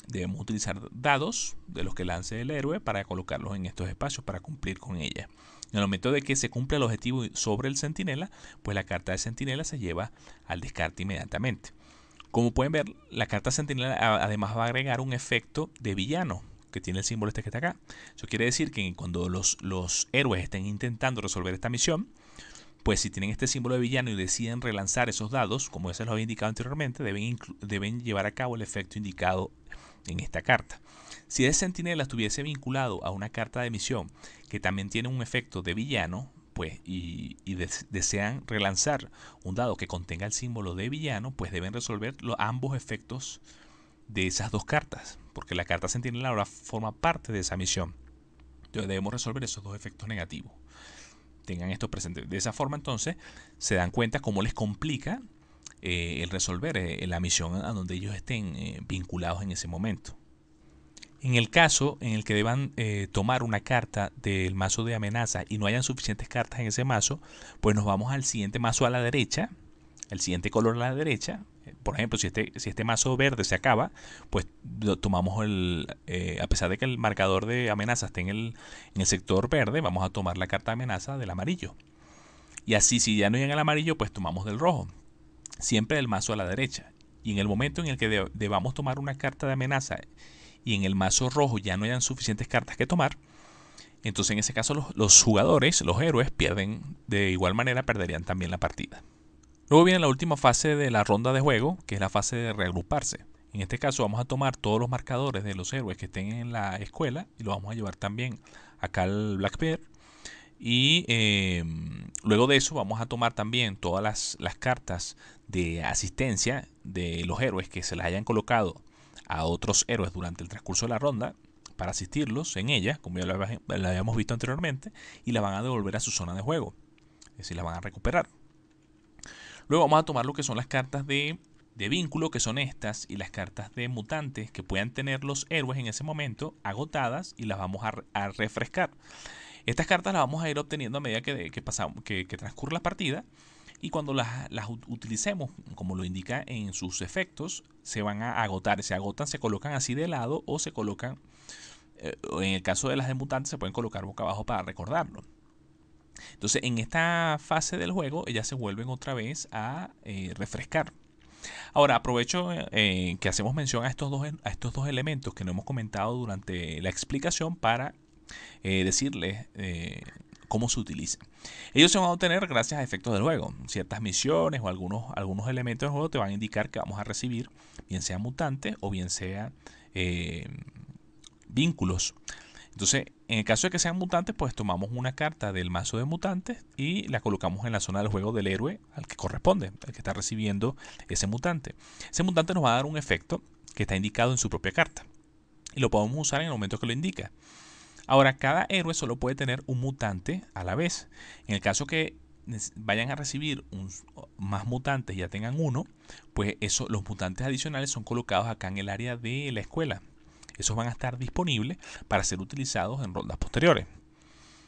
Debemos utilizar dados de los que lance el héroe para colocarlos en estos espacios para cumplir con ella. En el momento de que se cumpla el objetivo sobre el centinela, pues la carta de centinela se lleva al descarte inmediatamente. Como pueden ver, la carta centinela además va a agregar un efecto de villano que tiene el símbolo este que está acá. Eso quiere decir que cuando los héroes estén intentando resolver esta misión, pues si tienen este símbolo de villano y deciden relanzar esos dados, como ya se los había indicado anteriormente, deben llevar a cabo el efecto indicado en esta carta. Si el centinela estuviese vinculado a una carta de misión que también tiene un efecto de villano, pues y desean relanzar un dado que contenga el símbolo de villano, pues deben resolver ambos efectos de esas dos cartas, porque la carta centinela ahora forma parte de esa misión. Entonces debemos resolver esos dos efectos negativos. Tengan esto presente. De esa forma entonces se dan cuenta cómo les complica el resolver la misión a donde ellos estén vinculados en ese momento. En el caso en el que deban tomar una carta del mazo de amenaza y no hayan suficientes cartas en ese mazo, pues nos vamos al siguiente mazo a la derecha, el siguiente color a la derecha. Por ejemplo, si este mazo verde se acaba, pues tomamos a pesar de que el marcador de amenaza esté en el sector verde, vamos a tomar la carta de amenaza del amarillo. Y así, si ya no hay en el amarillo, pues tomamos del rojo. Siempre del mazo a la derecha. Y en el momento en el que debamos tomar una carta de amenaza y en el mazo rojo ya no hayan suficientes cartas que tomar, entonces en ese caso los jugadores, los héroes, pierden de igual manera, perderían también la partida. Luego viene la última fase de la ronda de juego, que es la fase de reagruparse. En este caso vamos a tomar todos los marcadores de los héroes que estén en la escuela y los vamos a llevar también acá al Black Bear. Y luego de eso vamos a tomar también todas las cartas de asistencia de los héroes que se las hayan colocado a otros héroes durante el transcurso de la ronda para asistirlos en ella, como ya lo habíamos visto anteriormente, y las van a devolver a su zona de juego. Es decir, las van a recuperar. Luego vamos a tomar lo que son las cartas de vínculo, que son estas, y las cartas de mutantes que puedan tener los héroes en ese momento agotadas, y las vamos a refrescar. Estas cartas las vamos a ir obteniendo a medida que transcurre la partida, y cuando las utilicemos, como lo indica en sus efectos, se van a agotar. Se agotan, se colocan así de lado o se colocan, en el caso de las de mutantes, se pueden colocar boca abajo para recordarlo. Entonces, en esta fase del juego, ellas se vuelven otra vez a refrescar. Ahora, aprovecho que hacemos mención a estos dos elementos que no hemos comentado durante la explicación para decirles cómo se utilizan. Ellos se van a obtener gracias a efectos del juego. Ciertas misiones o algunos elementos del juego te van a indicar que vamos a recibir, bien sea mutantes o bien sea vínculos. Entonces, En el caso de que sean mutantes, pues tomamos una carta del mazo de mutantes y la colocamos en la zona del juego del héroe al que corresponde, al que está recibiendo ese mutante. Ese mutante nos va a dar un efecto que está indicado en su propia carta y lo podemos usar en el momento que lo indica. Ahora, cada héroe solo puede tener un mutante a la vez. En el caso que vayan a recibir más mutantes y ya tengan uno, pues los mutantes adicionales son colocados acá en el área de la escuela. Esos van a estar disponibles para ser utilizados en rondas posteriores.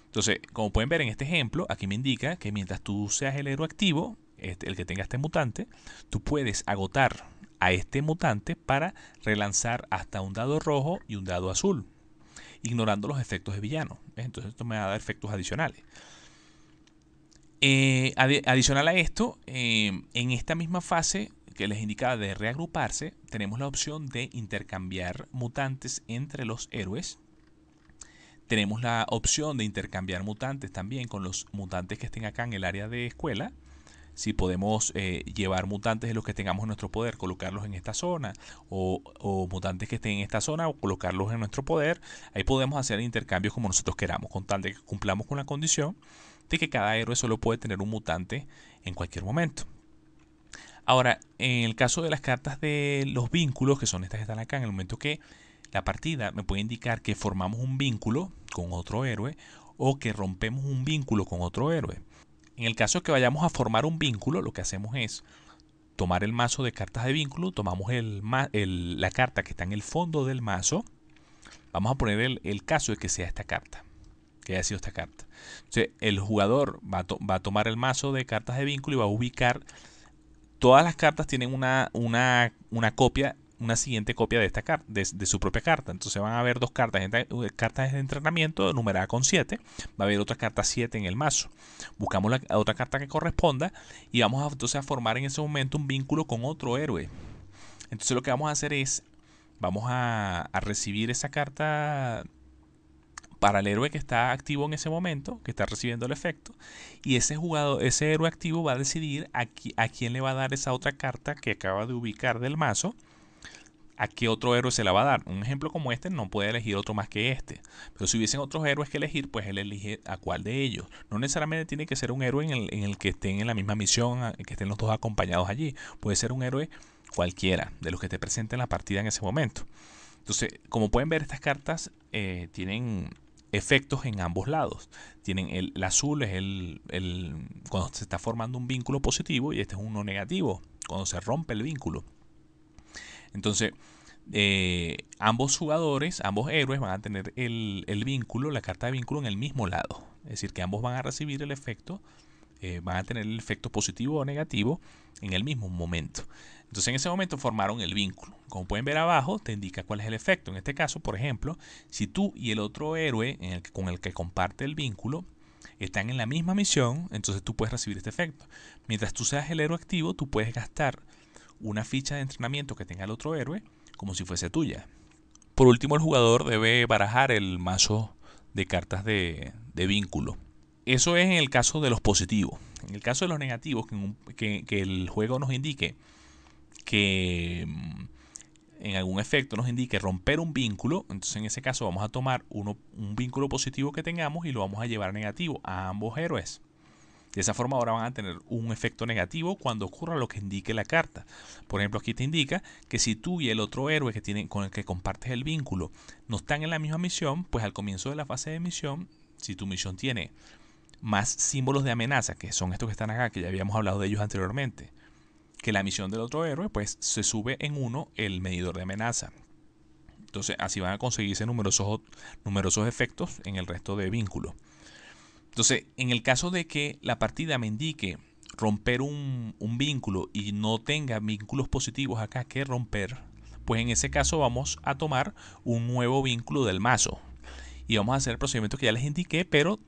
Entonces, como pueden ver en este ejemplo, aquí me indica que mientras tú seas el héroe activo, el que tenga este mutante, tú puedes agotar a este mutante para relanzar hasta un dado rojo y un dado azul, ignorando los efectos de villano. Entonces esto me va a dar efectos adicionales. Adicional a esto, en esta misma fase que les indicaba de reagruparse, tenemos la opción de intercambiar mutantes entre los héroes. Tenemos la opción de intercambiar mutantes también con los mutantes que estén acá en el área de escuela. Si podemos llevar mutantes de los que tengamos en nuestro poder, colocarlos en esta zona, o mutantes que estén en esta zona, o colocarlos en nuestro poder. Ahí podemos hacer intercambios como nosotros queramos, con tal de que cumplamos con la condición de que cada héroe solo puede tener un mutante en cualquier momento. Ahora, en el caso de las cartas de los vínculos, que son estas que están acá, en el momento que la partida me puede indicar que formamos un vínculo con otro héroe o que rompemos un vínculo con otro héroe. En el caso de que vayamos a formar un vínculo, lo que hacemos es tomar el mazo de cartas de vínculo, tomamos la carta que está en el fondo del mazo, vamos a poner el caso de que sea esta carta, que haya sido esta carta. Entonces, el jugador va a tomar el mazo de cartas de vínculo y va a ubicar. Todas las cartas tienen una copia, una siguiente copia de esta carta, de su propia carta. Entonces van a haber dos cartas de entrenamiento numerada con 7. Va a haber otra carta 7 en el mazo. Buscamos la otra carta que corresponda y vamos entonces a formar en ese momento un vínculo con otro héroe. Entonces lo que vamos a hacer es, vamos a recibir esa carta para el héroe que está activo en ese momento, que está recibiendo el efecto, y ese héroe activo va a decidir a quién le va a dar esa otra carta que acaba de ubicar del mazo, a qué otro héroe se la va a dar. Un ejemplo como este no puede elegir otro más que este, pero si hubiesen otros héroes que elegir, pues él elige a cuál de ellos. No necesariamente tiene que ser un héroe en el que estén en la misma misión, que estén los dos acompañados allí. Puede ser un héroe cualquiera de los que te presenten la partida en ese momento. Entonces, como pueden ver, estas cartas tienen efectos en ambos lados. Tienen el azul es cuando se está formando un vínculo positivo y este es uno negativo, cuando se rompe el vínculo. Entonces, ambos jugadores, ambos héroes van a tener el vínculo, la carta de vínculo en el mismo lado. Es decir, que ambos van a recibir el efecto, van a tener el efecto positivo o negativo en el mismo momento. Entonces en ese momento formaron el vínculo. Como pueden ver abajo, te indica cuál es el efecto. En este caso, por ejemplo, si tú y el otro héroe con el que comparte el vínculo están en la misma misión, entonces tú puedes recibir este efecto. Mientras tú seas el héroe activo, tú puedes gastar una ficha de entrenamiento que tenga el otro héroe como si fuese tuya. Por último, el jugador debe barajar el mazo de cartas de vínculo. Eso es en el caso de los positivos. En el caso de los negativos, que el juego nos indique que en algún efecto nos indique romper un vínculo, entonces en ese caso vamos a tomar un vínculo positivo que tengamos y lo vamos a llevar negativo a ambos héroes. De esa forma ahora van a tener un efecto negativo cuando ocurra lo que indique la carta. Por ejemplo, aquí te indica que si tú y el otro héroe con el que compartes el vínculo no están en la misma misión, pues al comienzo de la fase de misión, si tu misión tiene más símbolos de amenaza, que son estos que están acá, que ya habíamos hablado de ellos anteriormente, que la misión del otro héroe, pues se sube en 1 el medidor de amenaza. Entonces así van a conseguirse numerosos efectos en el resto de vínculos. Entonces, en el caso de que la partida me indique romper un vínculo y no tenga vínculos positivos acá que romper, pues en ese caso vamos a tomar un nuevo vínculo del mazo. Y vamos a hacer el procedimiento que ya les indiqué, pero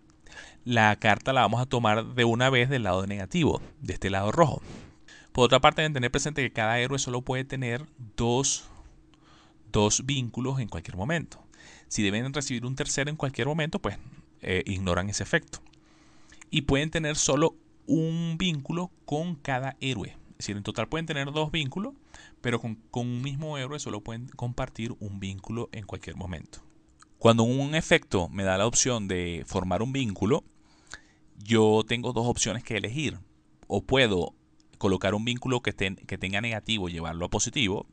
la carta la vamos a tomar de una vez del lado negativo, de este lado rojo. Por otra parte, deben tener presente que cada héroe solo puede tener dos vínculos en cualquier momento. Si deben recibir un tercero en cualquier momento, pues ignoran ese efecto. Y pueden tener solo un vínculo con cada héroe. Es decir, en total pueden tener 2 vínculos, pero con un mismo héroe solo pueden compartir un vínculo en cualquier momento. Cuando un efecto me da la opción de formar un vínculo, yo tengo dos opciones que elegir. O puedo colocar un vínculo que tenga negativo y llevarlo a positivo,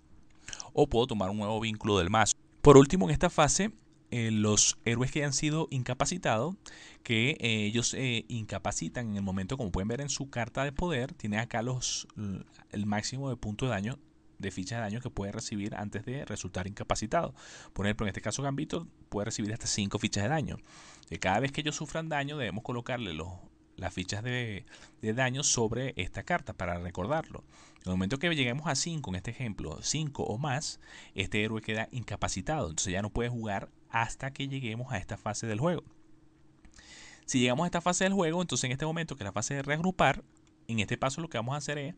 o puedo tomar un nuevo vínculo del mazo. Por último, en esta fase, los héroes que han sido incapacitados, que ellos se incapacitan en el momento, como pueden ver en su carta de poder, tiene acá el máximo de puntos de daño, de fichas de daño que puede recibir antes de resultar incapacitado. Por ejemplo, en este caso Gambito puede recibir hasta 5 fichas de daño. Cada vez que ellos sufran daño debemos colocarle las fichas de daño sobre esta carta para recordarlo. En el momento que lleguemos a 5, en este ejemplo, 5 o más, este héroe queda incapacitado. Entonces ya no puede jugar hasta que lleguemos a esta fase del juego. Si llegamos a esta fase del juego, entonces en este momento, que es la fase de reagrupar, en este paso lo que vamos a hacer es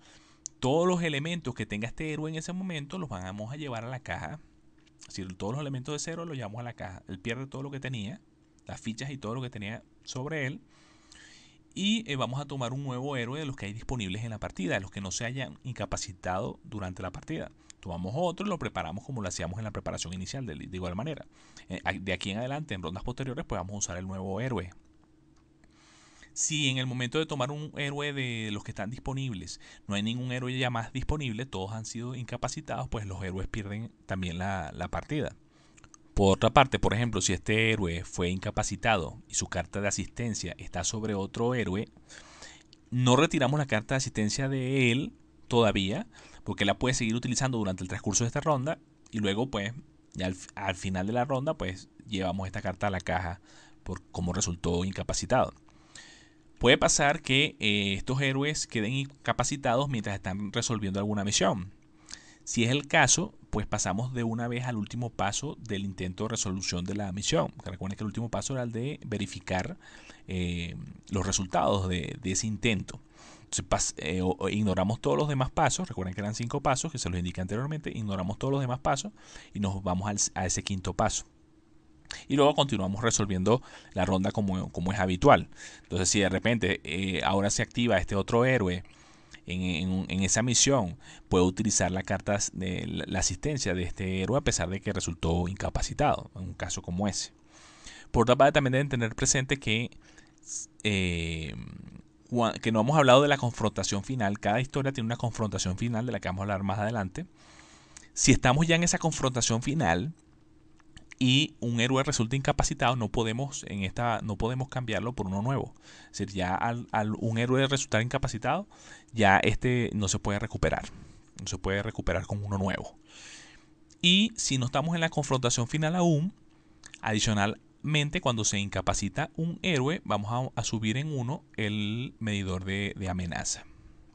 todos los elementos que tenga este héroe en ese momento los vamos a llevar a la caja. Es decir, todos los elementos de cero los llevamos a la caja. Él pierde todo lo que tenía, las fichas y todo lo que tenía sobre él. Y vamos a tomar un nuevo héroe de los que hay disponibles en la partida, de los que no se hayan incapacitado durante la partida. Tomamos otro y lo preparamos como lo hacíamos en la preparación inicial, de igual manera. De aquí en adelante, en rondas posteriores, pues vamos a usar el nuevo héroe. Si en el momento de tomar un héroe de los que están disponibles no hay ningún héroe ya más disponible, todos han sido incapacitados, pues los héroes pierden también la partida. Por otra parte, por ejemplo, si este héroe fue incapacitado y su carta de asistencia está sobre otro héroe, no retiramos la carta de asistencia de él todavía, porque la puede seguir utilizando durante el transcurso de esta ronda y luego pues ya al final de la ronda pues llevamos esta carta a la caja por cómo resultó incapacitado. Puede pasar que estos héroes queden incapacitados mientras están resolviendo alguna misión. Si es el caso, pues pasamos de una vez al último paso del intento de resolución de la misión. Recuerden que el último paso era el de verificar los resultados de ese intento. Entonces ignoramos todos los demás pasos. Recuerden que eran 5 pasos que se los indiqué anteriormente. Ignoramos todos los demás pasos y nos vamos a ese quinto paso. Y luego continuamos resolviendo la ronda como es habitual. Entonces si de repente ahora se activa este otro héroe en esa misión, puede utilizar la carta de la asistencia de este héroe a pesar de que resultó incapacitado, en un caso como ese. Por otra parte, también deben tener presente que no hemos hablado de la confrontación final. Cada historia tiene una confrontación final de la que vamos a hablar más adelante. Si estamos ya en esa confrontación final y un héroe resulta incapacitado, no podemos cambiarlo por uno nuevo. Es decir, ya al un héroe resultar incapacitado, ya este no se puede recuperar. No se puede recuperar con uno nuevo. Y si no estamos en la confrontación final aún, adicionalmente, cuando se incapacita un héroe, vamos a subir en 1 el medidor de amenaza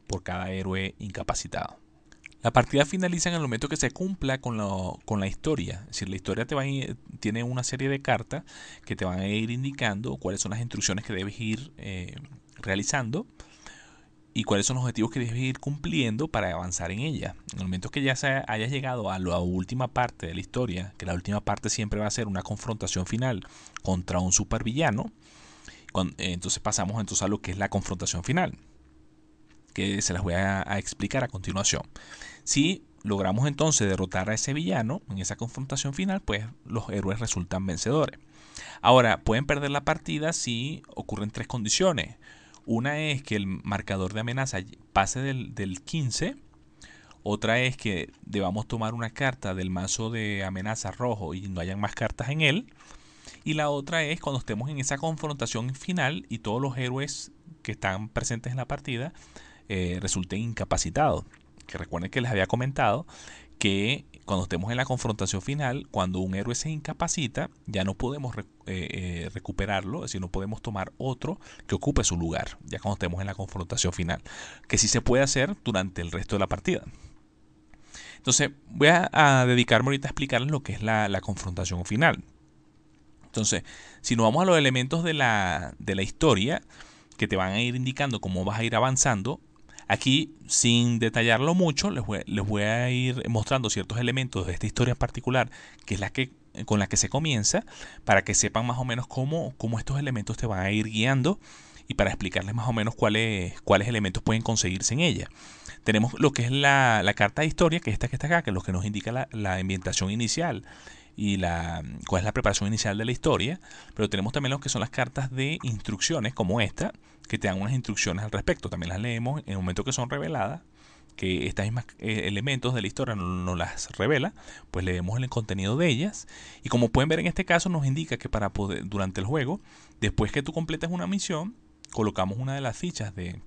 por cada héroe incapacitado. La partida finaliza en el momento que se cumpla con la historia. Es decir, la historia tiene una serie de cartas que te van a ir indicando cuáles son las instrucciones que debes ir realizando y cuáles son los objetivos que debes ir cumpliendo para avanzar en ella. En el momento que ya hayas llegado a la última parte de la historia, que la última parte siempre va a ser una confrontación final contra un supervillano, entonces pasamos a lo que es la confrontación final, que se las voy a explicar a continuación. Si logramos entonces derrotar a ese villano en esa confrontación final, pues los héroes resultan vencedores. Ahora, pueden perder la partida si ocurren 3 condiciones. Una es que el marcador de amenaza pase del 15. Otra es que debamos tomar una carta del mazo de amenaza rojo y no hayan más cartas en él. Y la otra es cuando estemos en esa confrontación final y todos los héroes que están presentes en la partida resulten incapacitados. Que recuerden que les había comentado que cuando estemos en la confrontación final, cuando un héroe se incapacita, ya no podemos recuperarlo, es decir, no podemos tomar otro que ocupe su lugar, ya cuando estemos en la confrontación final, que sí se puede hacer durante el resto de la partida. Entonces, voy a dedicarme ahorita a explicarles lo que es la confrontación final. Entonces, si nos vamos a los elementos de la historia, que te van a ir indicando cómo vas a ir avanzando, aquí, sin detallarlo mucho, les voy a ir mostrando ciertos elementos de esta historia en particular, que es con la que se comienza, para que sepan más o menos cómo estos elementos te van a ir guiando y para explicarles más o menos cuáles elementos pueden conseguirse en ella. Tenemos lo que es la carta de historia, que es esta que está acá, que es lo que nos indica la ambientación inicial. y cuál es la preparación inicial de la historia, pero tenemos también lo que son las cartas de instrucciones como esta, que te dan unas instrucciones al respecto. También las leemos en el momento que son reveladas, que estas mismas elementos de la historia nos las revela, pues leemos el contenido de ellas. Y como pueden ver en este caso nos indica que para poder, durante el juego, después que tú completas una misión, colocamos una de las fichas de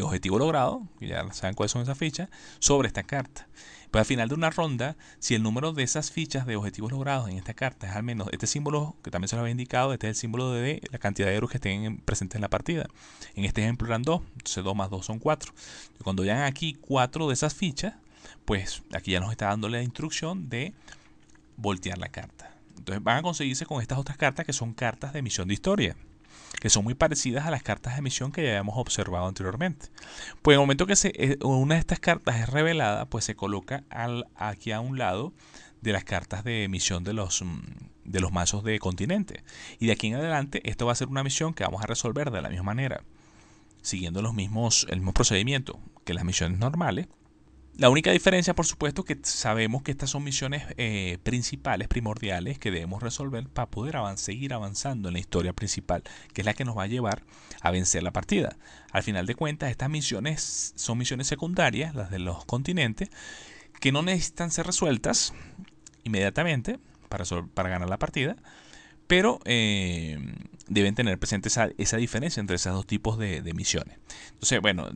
objetivo logrado, que ya saben cuáles son esas fichas, sobre esta carta. Pues al final de una ronda, si el número de esas fichas de objetivos logrados en esta carta es al menos este símbolo, que también se lo había indicado, este es el símbolo de la cantidad de héroes que estén presentes en la partida. En este ejemplo eran 2, entonces 2 más 2 son 4. Cuando llegan aquí 4 de esas fichas, pues aquí ya nos está dando la instrucción de voltear la carta. Entonces van a conseguirse con estas otras cartas que son cartas de misión de historia, que son muy parecidas a las cartas de misión que ya habíamos observado anteriormente. Pues en el momento que una de estas cartas es revelada, pues se coloca aquí a un lado de las cartas de misión de los mazos de continente. Y de aquí en adelante esto va a ser una misión que vamos a resolver de la misma manera, siguiendo el mismo procedimiento que las misiones normales. La única diferencia, por supuesto, que sabemos que estas son misiones principales, primordiales, que debemos resolver para poder seguir avanzando en la historia principal, que es la que nos va a llevar a vencer la partida. Al final de cuentas, estas misiones son misiones secundarias, las de los continentes, que no necesitan ser resueltas inmediatamente para ganar la partida, pero deben tener presente esa diferencia entre esos dos tipos de misiones. Entonces, bueno,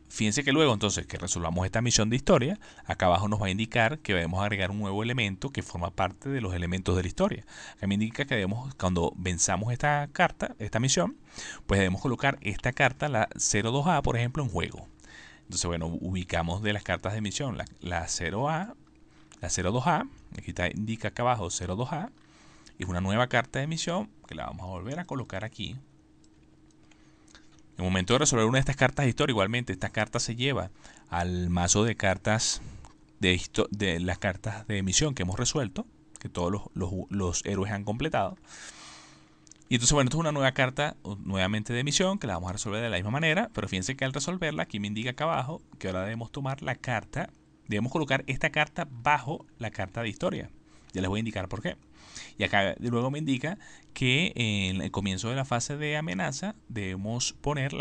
fíjense que luego entonces que resolvamos esta misión de historia, acá abajo nos va a indicar que debemos agregar un nuevo elemento que forma parte de los elementos de la historia. Acá me indica que cuando venzamos esta carta, esta misión, pues debemos colocar esta carta, la 02A, por ejemplo, en juego. Entonces, bueno, ubicamos de las cartas de misión la 0A, la 02A, aquí indica acá abajo 02A, y es una nueva carta de misión que la vamos a volver a colocar aquí. En el momento de resolver una de estas cartas de historia, igualmente esta carta se lleva al mazo de cartas de las cartas de misión que hemos resuelto, que todos los héroes han completado. Y entonces, bueno, esto es una nueva carta nuevamente de misión que la vamos a resolver de la misma manera, pero fíjense que al resolverla, aquí me indica acá abajo que ahora debemos tomar la carta, debemos colocar esta carta bajo la carta de historia. Ya les voy a indicar por qué. Y acá luego me indica que en el comienzo de la fase de amenaza debemos poner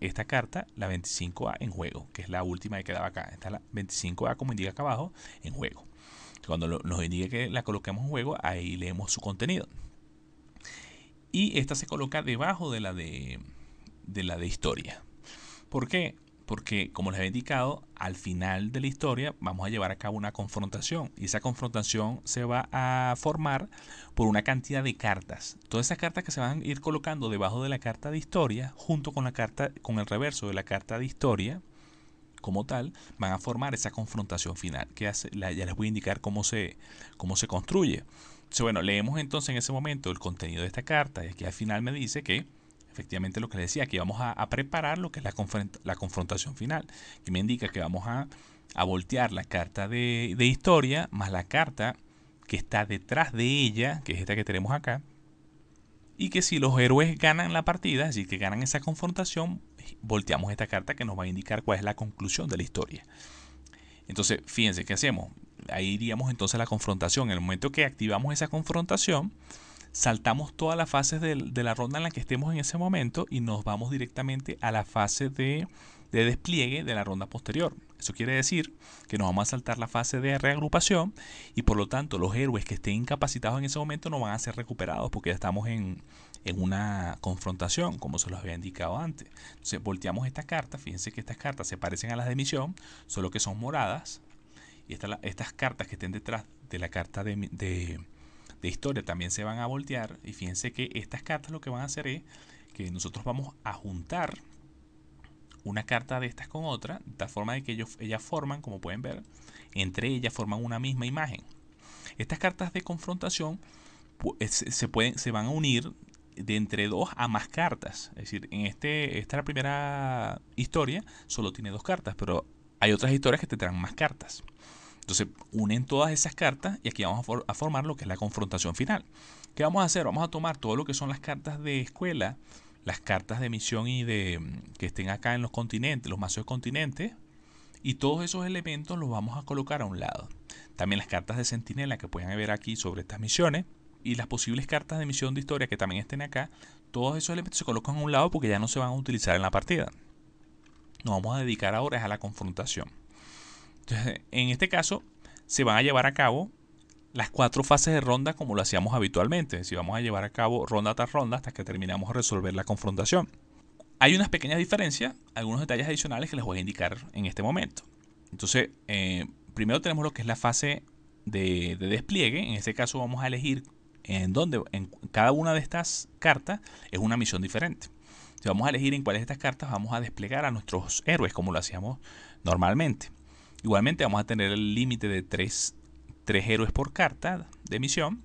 esta carta, la 25A, en juego, que es la última que quedaba acá. Está la 25A, como indica acá abajo, en juego. Cuando nos indique que la coloquemos en juego, ahí leemos su contenido. Y esta se coloca debajo de la de historia. ¿Por qué? Porque, como les he indicado, al final de la historia vamos a llevar a cabo una confrontación. Y esa confrontación se va a formar por una cantidad de cartas. Todas esas cartas que se van a ir colocando debajo de la carta de historia, junto con con el reverso de la carta de historia, como tal, van a formar esa confrontación final. Ya les voy a indicar cómo se construye. Entonces, bueno, leemos entonces en ese momento el contenido de esta carta. Y aquí al final me dice que efectivamente lo que les decía, que vamos a preparar lo que es la confrontación final, que me indica que vamos a voltear la carta de historia más la carta que está detrás de ella, que es esta que tenemos acá, y que si los héroes ganan la partida, es decir, que ganan esa confrontación, volteamos esta carta que nos va a indicar cuál es la conclusión de la historia. Entonces, fíjense, ¿qué hacemos? Ahí iríamos entonces a la confrontación. En el momento que activamos esa confrontación, saltamos todas las fases de la ronda en la que estemos en ese momento y nos vamos directamente a la fase de despliegue de la ronda posterior. Eso quiere decir que nos vamos a saltar la fase de reagrupación y por lo tanto los héroes que estén incapacitados en ese momento no van a ser recuperados porque ya estamos en una confrontación, como se los había indicado antes. Entonces volteamos esta carta. Fíjense que estas cartas se parecen a las de misión, solo que son moradas. Y estas cartas que estén detrás de la carta de historia también se van a voltear. Y fíjense que estas cartas lo que van a hacer es que nosotros vamos a juntar una carta de estas con otra, de tal forma de que ellas forman, como pueden ver, entre ellas forman una misma imagen. Estas cartas de confrontación se van a unir de entre 2 a más cartas. Es decir, esta es la primera historia, solo tiene 2 cartas, pero hay otras historias que tendrán más cartas. Entonces unen todas esas cartas y aquí vamos a formar lo que es la confrontación final. ¿Qué vamos a hacer? Vamos a tomar todo lo que son las cartas de escuela, las cartas de misión y que estén acá en los continentes, los mazos de continentes, Y todos esos elementos los vamos a colocar a un lado. También las cartas de centinela que pueden ver aquí sobre estas misiones y las posibles cartas de misión de historia que también estén acá, todos esos elementos se colocan a un lado porque ya no se van a utilizar en la partida. Nos vamos a dedicar ahora a la confrontación. Entonces, en este caso, se van a llevar a cabo las 4 fases de ronda como lo hacíamos habitualmente. Es decir, vamos a llevar a cabo ronda tras ronda hasta que terminamos de resolver la confrontación. Hay unas pequeñas diferencias, algunos detalles adicionales que les voy a indicar en este momento. Entonces, primero tenemos lo que es la fase de despliegue. En este caso vamos a elegir en cada una de estas cartas es una misión diferente. Si vamos a elegir en cuáles de estas cartas vamos a desplegar a nuestros héroes como lo hacíamos normalmente. Igualmente vamos a tener el límite de 3 héroes por carta de misión.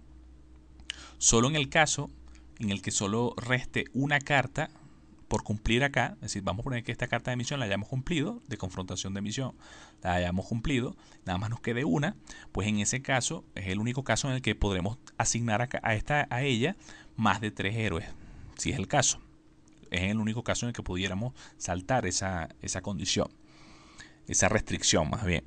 Solo en el caso en el que solo reste una carta por cumplir acá, es decir, vamos a poner que esta carta de misión la hayamos cumplido, de confrontación de misión, la hayamos cumplido, nada más nos quede una, pues en ese caso es el único caso en el que podremos asignar a ella más de 3 héroes, si es el caso. Es el único caso en el que pudiéramos saltar esa condición, esa restricción más bien.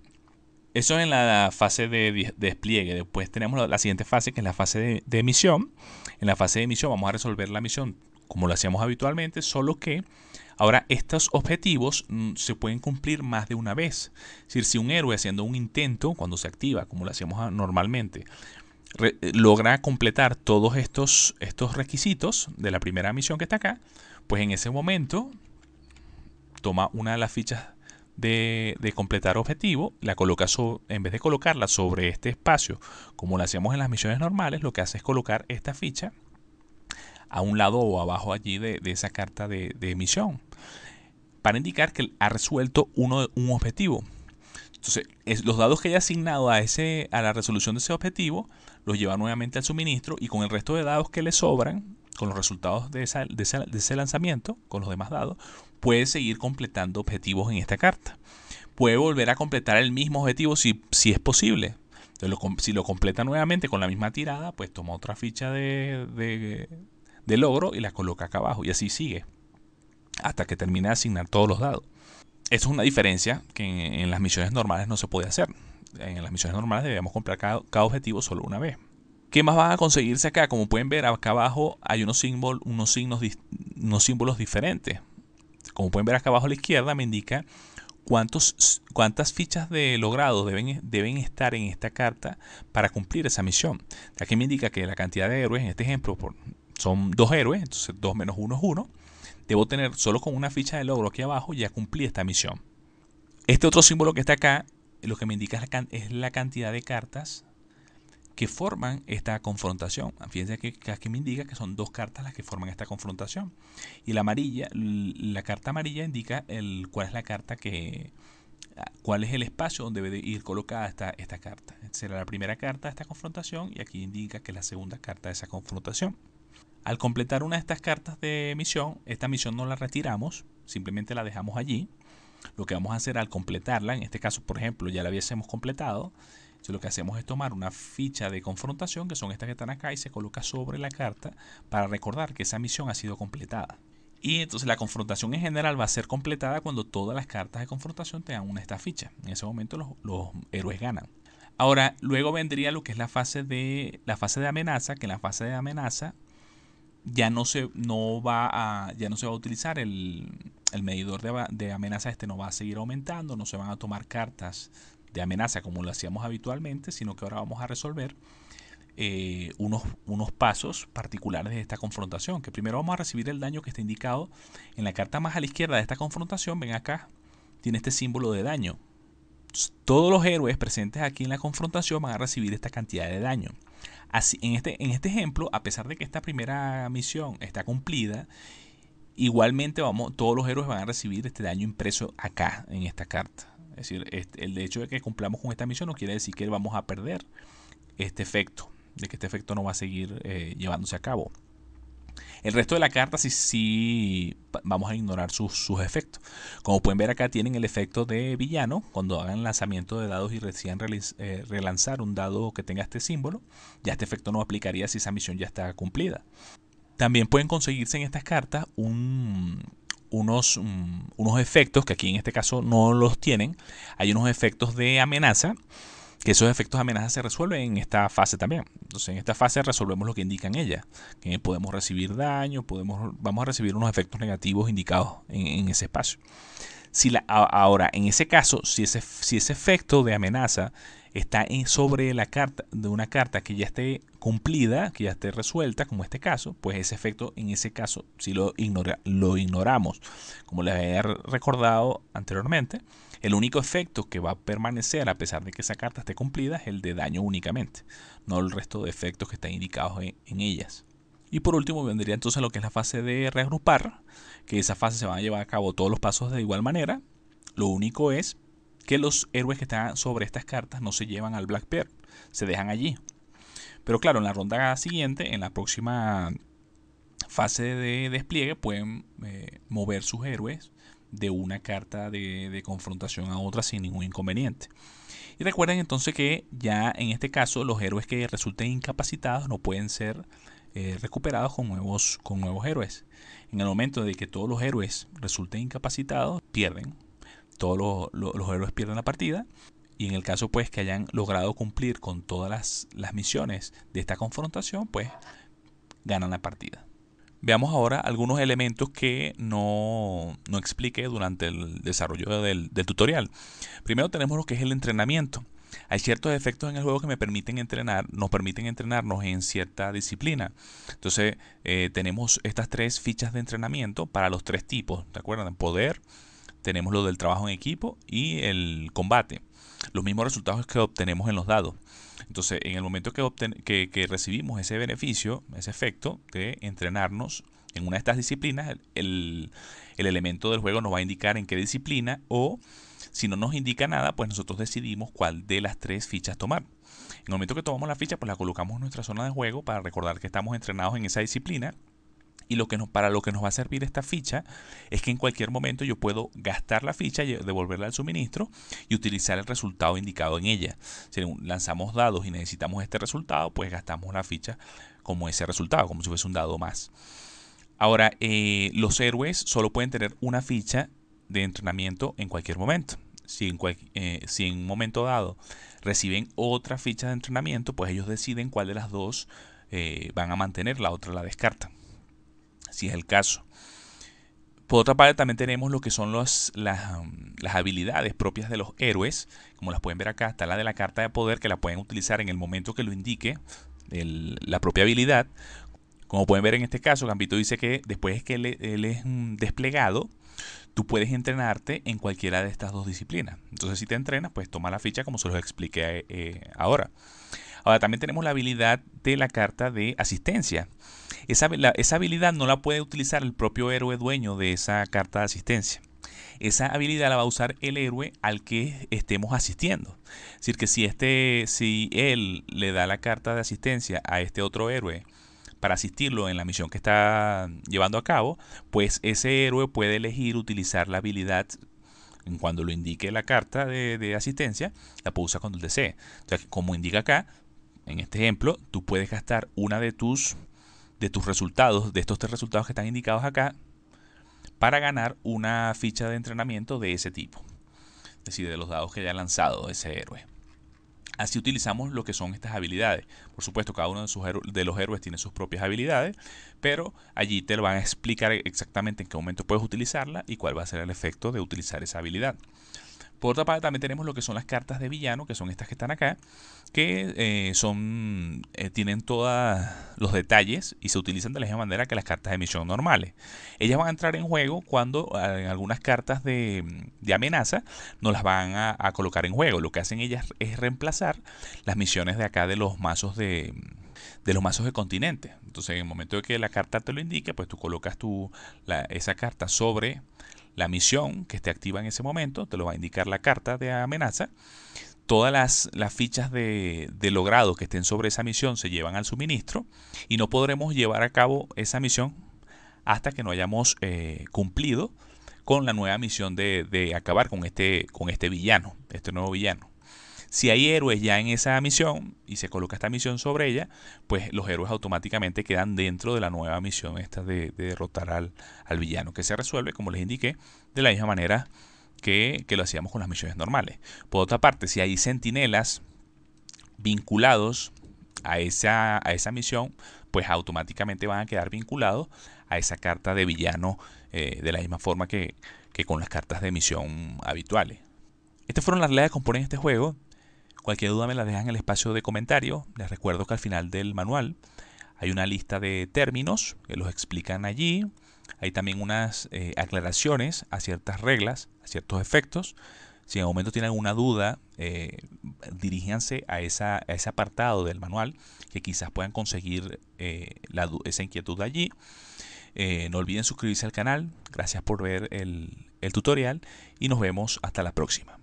Eso es en la fase de despliegue. Después tenemos la siguiente fase, que es la fase de misión. En la fase de misión vamos a resolver la misión como lo hacíamos habitualmente, solo que ahora estos objetivos se pueden cumplir más de una vez. Es decir, si un héroe haciendo un intento, cuando se activa, como lo hacíamos normalmente, logra completar todos estos requisitos de la primera misión que está acá, pues en ese momento toma una de las fichas de completar objetivo, la coloca en vez de colocarla sobre este espacio como lo hacíamos en las misiones normales, lo que hace es colocar esta ficha a un lado o abajo allí de esa carta de misión para indicar que ha resuelto un objetivo. Entonces, los dados que haya asignado a la resolución de ese objetivo los lleva nuevamente al suministro y con el resto de dados que le sobran, con los resultados de ese lanzamiento, con los demás dados, puede seguir completando objetivos en esta carta. Puede volver a completar el mismo objetivo si es posible. Entonces, si lo completa nuevamente con la misma tirada, pues toma otra ficha de logro y la coloca acá abajo y así sigue hasta que termine de asignar todos los dados. Esto es una diferencia que en las misiones normales no se puede hacer. En las misiones normales debemos completar cada objetivo solo una vez. ¿Qué más van a conseguirse acá? Como pueden ver, acá abajo hay unos símbolos diferentes. Como pueden ver acá abajo a la izquierda me indica cuántas fichas de logrado deben estar en esta carta para cumplir esa misión. Aquí me indica que la cantidad de héroes, en este ejemplo, son 2 héroes, entonces 2 menos 1 es 1. Debo tener solo con una ficha de logro aquí abajo ya cumplí esta misión. Este otro símbolo que está acá, lo que me indica es la cantidad de cartas que forman esta confrontación. Fíjense que aquí me indica que son 2 cartas las que forman esta confrontación. Y la carta amarilla indica cuál es la carta cuál es el espacio donde debe ir colocada esta carta. Será la primera carta de esta confrontación y aquí indica que es la segunda carta de esa confrontación. Al completar una de estas cartas de misión, esta misión no la retiramos, simplemente la dejamos allí. Lo que vamos a hacer al completarla, en este caso por ejemplo ya la hubiésemos completado, entonces lo que hacemos es tomar una ficha de confrontación, que son estas que están acá, y se coloca sobre la carta para recordar que esa misión ha sido completada. Y entonces la confrontación en general va a ser completada cuando todas las cartas de confrontación tengan una de estas fichas. En ese momento los héroes ganan. Ahora, luego vendría lo que es la fase de amenaza, que en la fase de amenaza ya no se va a utilizar el medidor de amenaza, no va a seguir aumentando, no se van a tomar cartas de amenaza como lo hacíamos habitualmente, sino que ahora vamos a resolver unos pasos particulares de esta confrontación, que primero vamos a recibir el daño que está indicado en la carta más a la izquierda de esta confrontación. Ven acá, tiene este símbolo de daño. Todos los héroes presentes aquí en la confrontación van a recibir esta cantidad de daño. Así, en este ejemplo, a pesar de que esta primera misión está cumplida, igualmente todos los héroes van a recibir este daño impreso acá en esta carta. Es decir, el hecho de que cumplamos con esta misión no quiere decir que vamos a perder este efecto, de que este efecto no va a seguir llevándose a cabo. El resto de la carta sí vamos a ignorar sus efectos. Como pueden ver acá tienen el efecto de villano. Cuando hagan lanzamiento de dados y decidan relanzar un dado que tenga este símbolo, ya este efecto no aplicaría si esa misión ya está cumplida. También pueden conseguirse en estas cartas unos efectos que aquí en este caso no los tienen. Hay unos efectos de amenaza, que esos efectos de amenaza se resuelven en esta fase también. Entonces en esta fase resolvemos lo que indican ella, que podemos recibir daño, vamos a recibir unos efectos negativos indicados en ese espacio. Ahora, en ese caso, si ese efecto de amenaza está sobre la carta, de una carta que ya esté cumplida, que ya esté resuelta, como este caso, pues ese efecto, en ese caso, si lo ignoramos. Como les había recordado anteriormente, el único efecto que va a permanecer a pesar de que esa carta esté cumplida es el de daño únicamente, no el resto de efectos que están indicados en ellas. Y por último vendría entonces lo que es la fase de reagrupar, que esa fase se van a llevar a cabo todos los pasos de igual manera. Lo único es que los héroes que están sobre estas cartas no se llevan al Black Pearl, se dejan allí. Pero claro, en la ronda siguiente, en la próxima fase de despliegue, pueden mover sus héroes de una carta de confrontación a otra sin ningún inconveniente. Y recuerden entonces que ya en este caso los héroes que resulten incapacitados no pueden ser recuperados con nuevos héroes. En el momento de que todos los héroes resulten incapacitados, pierden. Todos los héroes pierden la partida. Y en el caso pues que hayan logrado cumplir con todas las misiones de esta confrontación, pues ganan la partida. Veamos ahora algunos elementos que no expliqué durante el desarrollo del tutorial. Primero tenemos lo que es el entrenamiento. Hay ciertos efectos en el juego que nos permiten entrenarnos en cierta disciplina. Entonces tenemos estas 3 fichas de entrenamiento para los 3 tipos. ¿Te acuerdan? Poder, tenemos lo del trabajo en equipo y el combate. Los mismos resultados que obtenemos en los dados. Entonces, en el momento que recibimos ese beneficio, ese efecto de entrenarnos en una de estas disciplinas, el elemento del juego nos va a indicar en qué disciplina, o si no nos indica nada, pues nosotros decidimos cuál de las 3 fichas tomar. En el momento que tomamos la ficha, pues la colocamos en nuestra zona de juego para recordar que estamos entrenados en esa disciplina. Y para lo que nos va a servir esta ficha es que en cualquier momento yo puedo gastar la ficha, devolverla al suministro y utilizar el resultado indicado en ella. Si lanzamos dados y necesitamos este resultado, pues gastamos la ficha como ese resultado, como si fuese un dado más. Ahora, los héroes solo pueden tener una ficha de entrenamiento en cualquier momento. Si en un momento dado reciben otra ficha de entrenamiento, pues ellos deciden cuál de las dos van a mantener, la otra la descartan, si es el caso. Por otra parte, también tenemos lo que son las habilidades propias de los héroes. Como las pueden ver acá, está la de la carta de poder, que la pueden utilizar en el momento que lo indique la propia habilidad. Como pueden ver en este caso, Gambito dice que después que él es desplegado, tú puedes entrenarte en cualquiera de estas 2 disciplinas. Entonces, si te entrenas, pues toma la ficha como se los expliqué ahora. Ahora, también tenemos la habilidad de la carta de asistencia. Esa habilidad no la puede utilizar el propio héroe dueño de esa carta de asistencia. Esa habilidad la va a usar el héroe al que estemos asistiendo. Es decir, que si él le da la carta de asistencia a este otro héroe para asistirlo en la misión que está llevando a cabo, pues ese héroe puede elegir utilizar la habilidad cuando lo indique la carta de asistencia, la puede usar cuando él desee. Entonces, como indica acá, en este ejemplo, tú puedes gastar una de tus resultados, de estos 3 resultados que están indicados acá, para ganar una ficha de entrenamiento de ese tipo. Es decir, de los dados que haya lanzado ese héroe. Así utilizamos lo que son estas habilidades. Por supuesto, cada uno de los héroes tiene sus propias habilidades, pero allí te lo van a explicar exactamente en qué momento puedes utilizarla y cuál va a ser el efecto de utilizar esa habilidad. Por otra parte, también tenemos lo que son las cartas de villano, que son estas que están acá, que tienen todos los detalles y se utilizan de la misma manera que las cartas de misión normales. Ellas van a entrar en juego cuando en algunas cartas de amenaza nos las van a colocar en juego. Lo que hacen ellas es reemplazar las misiones de acá de los mazos de continente. Entonces, en el momento de que la carta te lo indique, pues tú colocas esa carta sobre la misión que esté activa en ese momento, te lo va a indicar la carta de amenaza. Todas las fichas de logrado que estén sobre esa misión se llevan al suministro y no podremos llevar a cabo esa misión hasta que no hayamos cumplido con la nueva misión de acabar con este villano, este nuevo villano. Si hay héroes ya en esa misión y se coloca esta misión sobre ella, pues los héroes automáticamente quedan dentro de la nueva misión esta de derrotar al villano, que se resuelve, como les indiqué, de la misma manera que lo hacíamos con las misiones normales. Por otra parte, si hay centinelas vinculados a esa misión, pues automáticamente van a quedar vinculados a esa carta de villano, de la misma forma que con las cartas de misión habituales. Estas fueron las reglas que componen este juego. Cualquier duda me la dejan en el espacio de comentarios. Les recuerdo que al final del manual hay una lista de términos que los explican allí. Hay también unas aclaraciones a ciertas reglas, a ciertos efectos. Si en algún momento tienen alguna duda, diríjanse a ese apartado del manual, que quizás puedan conseguir esa inquietud allí. No olviden suscribirse al canal. Gracias por ver el tutorial y nos vemos hasta la próxima.